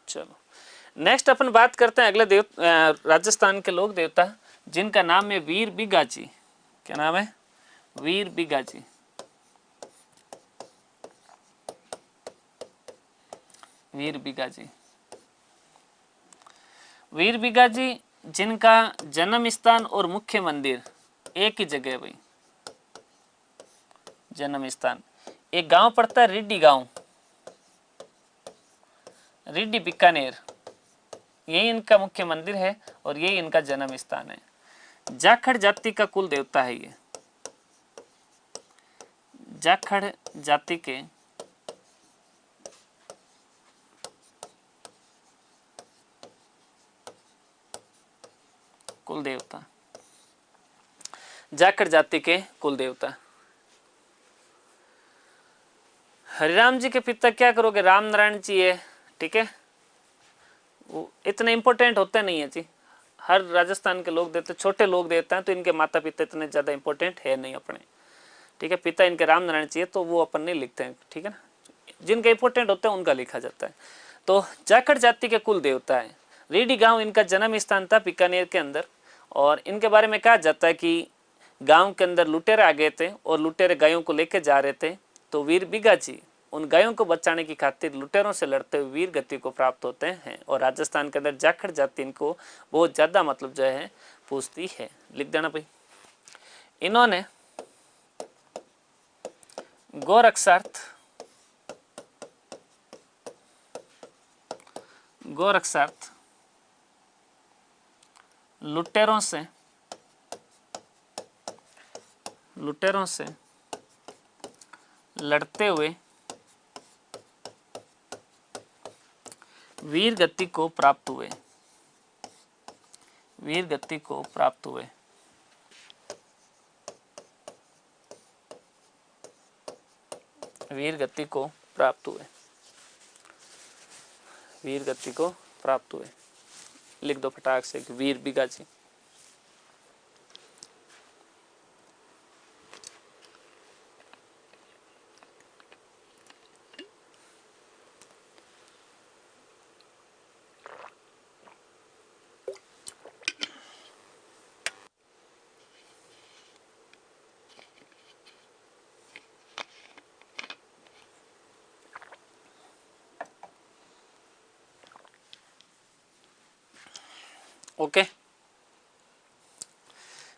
चलो नेक्स्ट अपन बात करते हैं अगले राजस्थान के लोक देवता जिनका नाम है वीर बिगाजी। क्या नाम है? वीर बिगाजी। वीर बिगाजी, वीर बिगाजी जिनका जन्म स्थान और मुख्य मंदिर एक ही जगह है भाई। जन्म स्थान एक गांव पड़ता है रिड्डी गांव, रिड्डी बीकानेर, यही इनका मुख्य मंदिर है और यही इनका जन्म स्थान है। जाखड़ जाति का कुल देवता है ये, जाखड़ जाति के कुल देवता, जाखड़ जाति के कुल देवता। हरिराम जी के पिता क्या करोगे? राम नारायण जी है, ठीक है। वो इतने इंपॉर्टेंट होते नहीं है जी, हर राजस्थान के लोग देते, छोटे लोग देते हैं तो इनके माता पिता इतने ज़्यादा इंपॉर्टेंट है नहीं अपने, ठीक है। पिता इनके राम नारायण जी है तो वो अपन नहीं लिखते हैं, ठीक है ना। जिनके इंपॉर्टेंट होते हैं उनका लिखा जाता है। तो जाखड़ जाति के कुल देवता है। रीडी गांव इनका जन्म स्थान था बीकानेर के अंदर। और इनके बारे में कहा जाता है कि गांव के अंदर लुटेरे आ गए थे और लुटेरे गायों को लेके जा रहे थे, तो वीर बिगाजी उन गायों को बचाने की खातिर लुटेरों से लड़ते हुए वीर गति को प्राप्त होते हैं। और राजस्थान के अंदर जाखड़ जाति इनको बहुत ज़्यादा मतलब जो है पूछती है। लिख देना भाई। इन्होंने गोरक्षार्थ गोरक्षार्थ लुटेरों से लड़ते हुए वीर गति को प्राप्त हुए। वीर गति को प्राप्त हुए। वीर गति को प्राप्त हुए। वीर गति को प्राप्त हुए। लिख दो फटाक से कि वीर बिगाजी। ओके,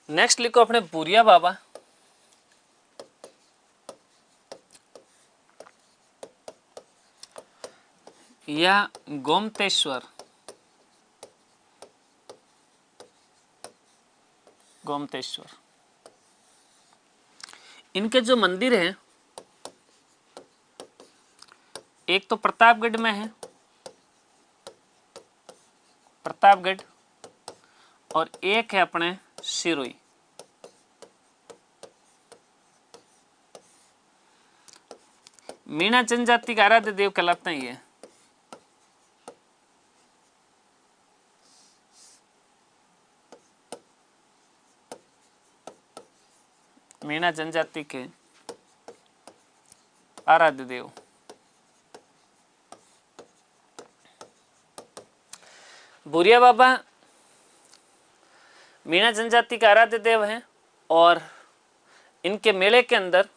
नेक्स्ट लिखो अपने बुरिया बाबा या गोमतेश्वर। गोमतेश्वर इनके जो मंदिर हैं एक तो प्रतापगढ़ में है, प्रतापगढ़, और एक है अपने सिरोही। मीणा जनजाति का आराध्य देव कहलाते हैं ये। मीणा जनजाति के आराध्य देव। बुरिया बाबा मीणा जनजाति के आराध्य देव हैं और इनके मेले के अंदर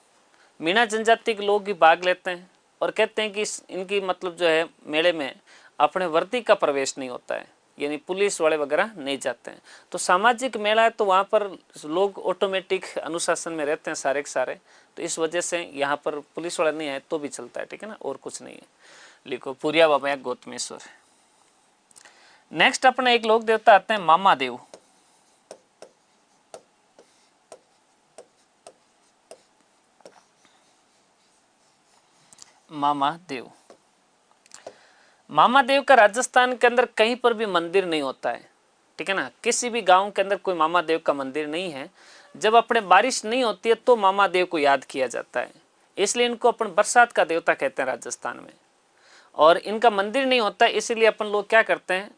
मीणा जनजाति के लोग भी भाग लेते हैं और कहते हैं कि इनकी मतलब जो है मेले में अपने वर्दी का प्रवेश नहीं होता है, यानी पुलिस वाले वगैरह नहीं जाते हैं। तो सामाजिक मेला है तो वहाँ पर लोग ऑटोमेटिक अनुशासन में रहते हैं सारे के सारे, तो इस वजह से यहाँ पर पुलिस वाला नहीं आए तो भी चलता है, ठीक है ना, और कुछ नहीं है। लिखो बुरिया बाबा या गौतमेश्वर। नेक्स्ट अपने एक लोक देवता आते हैं मामा देव। मामा देव। मामा देव का राजस्थान के अंदर कहीं पर भी मंदिर नहीं होता है, ठीक है ना, किसी भी गांव के अंदर कोई मामा देव का मंदिर नहीं है। जब अपने बारिश नहीं होती है तो मामा देव को याद किया जाता है, इसलिए इनको अपन बरसात का देवता कहते हैं राजस्थान में। और इनका मंदिर नहीं होता इसलिए अपन लोग क्या करते हैं,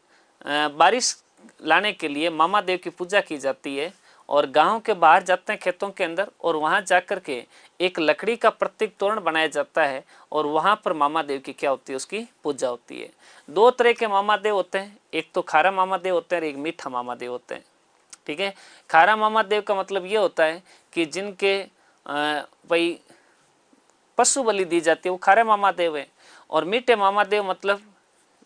बारिश लाने के लिए मामा देव की पूजा की जाती है और गांव के बाहर जाते हैं खेतों के अंदर और वहां जाकर के एक लकड़ी का प्रतीक तोरण बनाया जाता है और वहां पर मामा देव की क्या होती है, उसकी पूजा होती है। दो तरह के मामा देव होते हैं, एक तो खारा मामा देव होते हैं और एक मीठा मामा देव होते हैं, ठीक है। खारा मामा देव का मतलब ये होता है कि जिनके भाई पशु बलि दी जाती है वो खारे मामा देव है, और मीठे मामा देव मतलब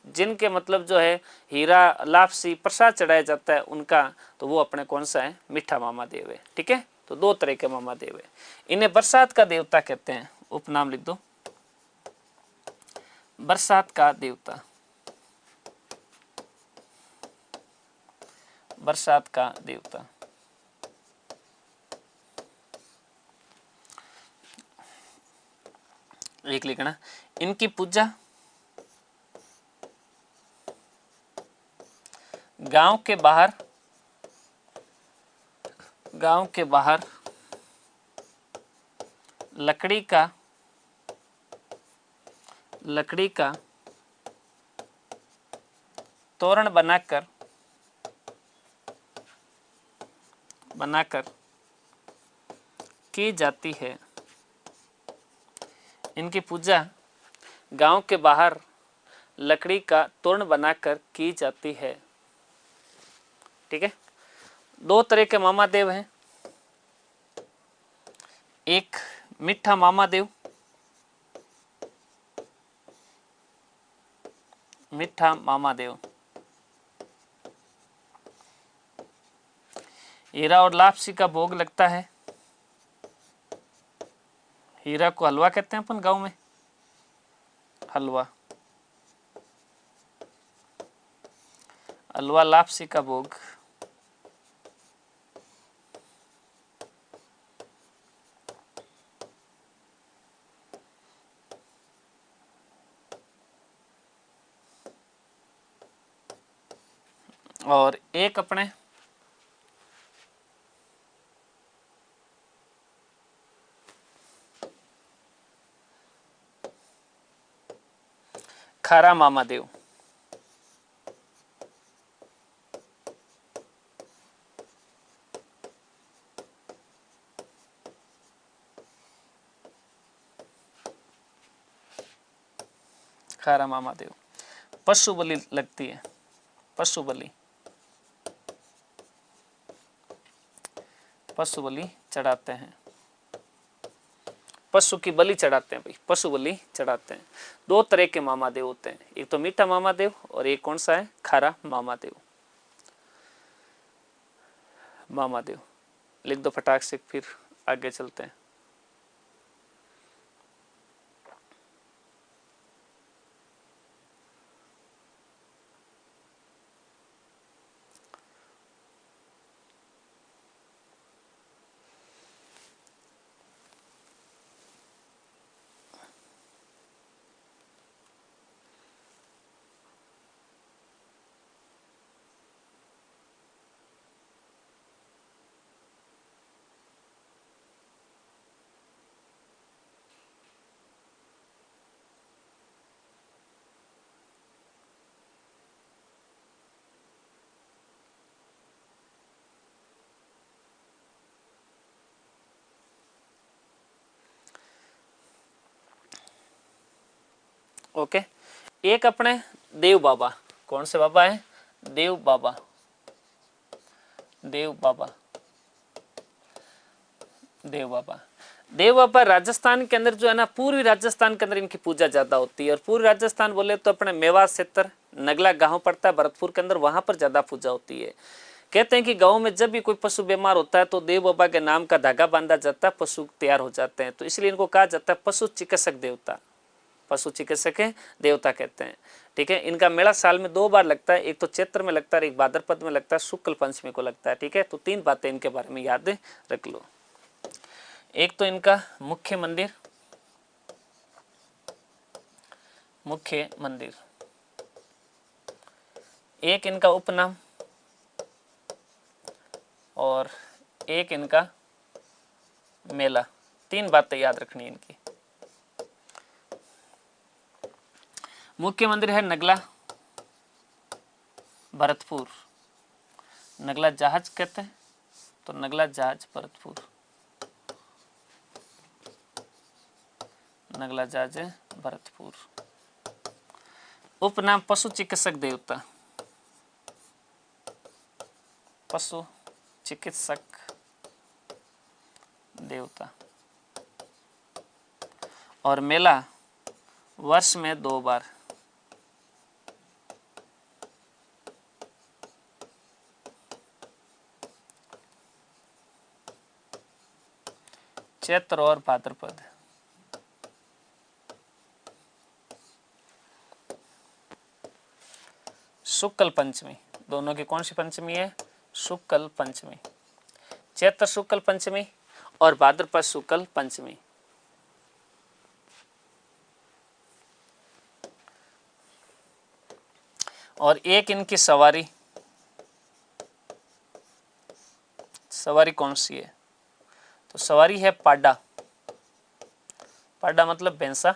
जिनके मतलब जो है हीरा लापसी प्रसाद चढ़ाया जाता है उनका, तो वो अपने कौन सा है, मीठा मामा देव है, ठीक है। तो दो तरह के मामा देव है, इन्हें बरसात का देवता कहते हैं। उपनाम लिख दो, बरसात का देवता। बरसात का देवता। एक लिखना, इनकी पूजा गांव के बाहर लकड़ी का तोरण बनाकर की जाती है। इनकी पूजा गांव के बाहर लकड़ी का तोरण बनाकर की जाती है, ठीक है। दो तरह के मामा देव हैं, एक मीठा मामा देव, मीठा मामा देव हीरा और लापसी का भोग लगता है। हीरा को हलवा कहते हैं अपन गांव में, हलवा। हलवा लापसी का भोग, और एक अपने खारा मामा देव। खारा मामा देव। पशु बलि लगती है, पशु बलि, पशु बलि चढ़ाते हैं, पशु की बलि चढ़ाते हैं भाई, पशु बलि चढ़ाते हैं। दो तरह के मामा देव होते हैं, एक तो मीठा मामा देव और एक कौन सा है, खारा मामा देव। मामा देव लिख दो फटाक से, फिर आगे चलते हैं। ओके, एक अपने देव बाबा, कौन से बाबा है, देव बाबा, देव बाबा, देव बाबा। देव बाबा राजस्थान के अंदर जो है ना, पूर्वी राजस्थान के अंदर इनकी पूजा ज्यादा होती है। और पूर्वी राजस्थान बोले तो अपने मेवात क्षेत्र, नगला गांव पड़ता है भरतपुर के अंदर, वहां पर ज्यादा पूजा होती है। कहते हैं कि गांव में जब भी कोई पशु बीमार होता है तो देव बाबा के नाम का धागा बांधा जाता है, पशु तैयार हो जाते हैं। तो इसलिए इनको कहा जाता है पशु चिकित्सक देवता, पशु चिकित्सक देवता कहते हैं। ठीक है, इनका मेला साल में 2 बार लगता है, एक तो चैत्र में लगता है, एक भाद्रपद में लगता है, शुक्ल पंचमी को लगता है। ठीक है, तो 3 बातें इनके बारे में याद रख लो। एक तो इनका मुख्य मंदिर, मुख्य मंदिर, एक इनका उपनाम, और एक इनका मेला। 3 बातें याद रखनी इनकी। मुख्य मंदिर है नगला भरतपुर, नगला जहाज कहते हैं, तो नगला जहाज भरतपुर, नगला जहाज भरतपुर। उपनाम पशु चिकित्सक देवता, पशु चिकित्सक देवता। और मेला वर्ष में 2 बार, चैत्र और भाद्रपद। शुक्ल पंचमी, दोनों की कौन सी पंचमी है, शुक्ल पंचमी, चैत्र शुक्ल पंचमी और भाद्रपद शुक्ल पंचमी। और एक इनकी सवारी, सवारी कौन सी है, तो सवारी है पाडा, पाडा मतलब भैंसा।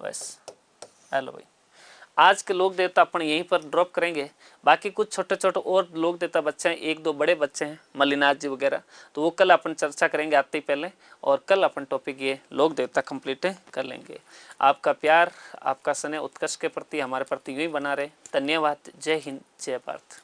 बस हेलो भाई, आज के लोक देवता अपन यहीं पर ड्रॉप करेंगे। बाकी कुछ छोटे छोटे और लोक देवता बच्चे हैं, 1-2 बड़े बच्चे हैं, मल्लिनाथ जी वगैरह, तो वो कल अपन चर्चा करेंगे आते ही पहले। और कल अपन टॉपिक ये लोक देवता कंप्लीट कर लेंगे। आपका प्यार, आपका स्नेह उत्कर्ष के प्रति, हमारे प्रति यूं ही बना रहे। धन्यवाद। जय हिंद, जय भारत।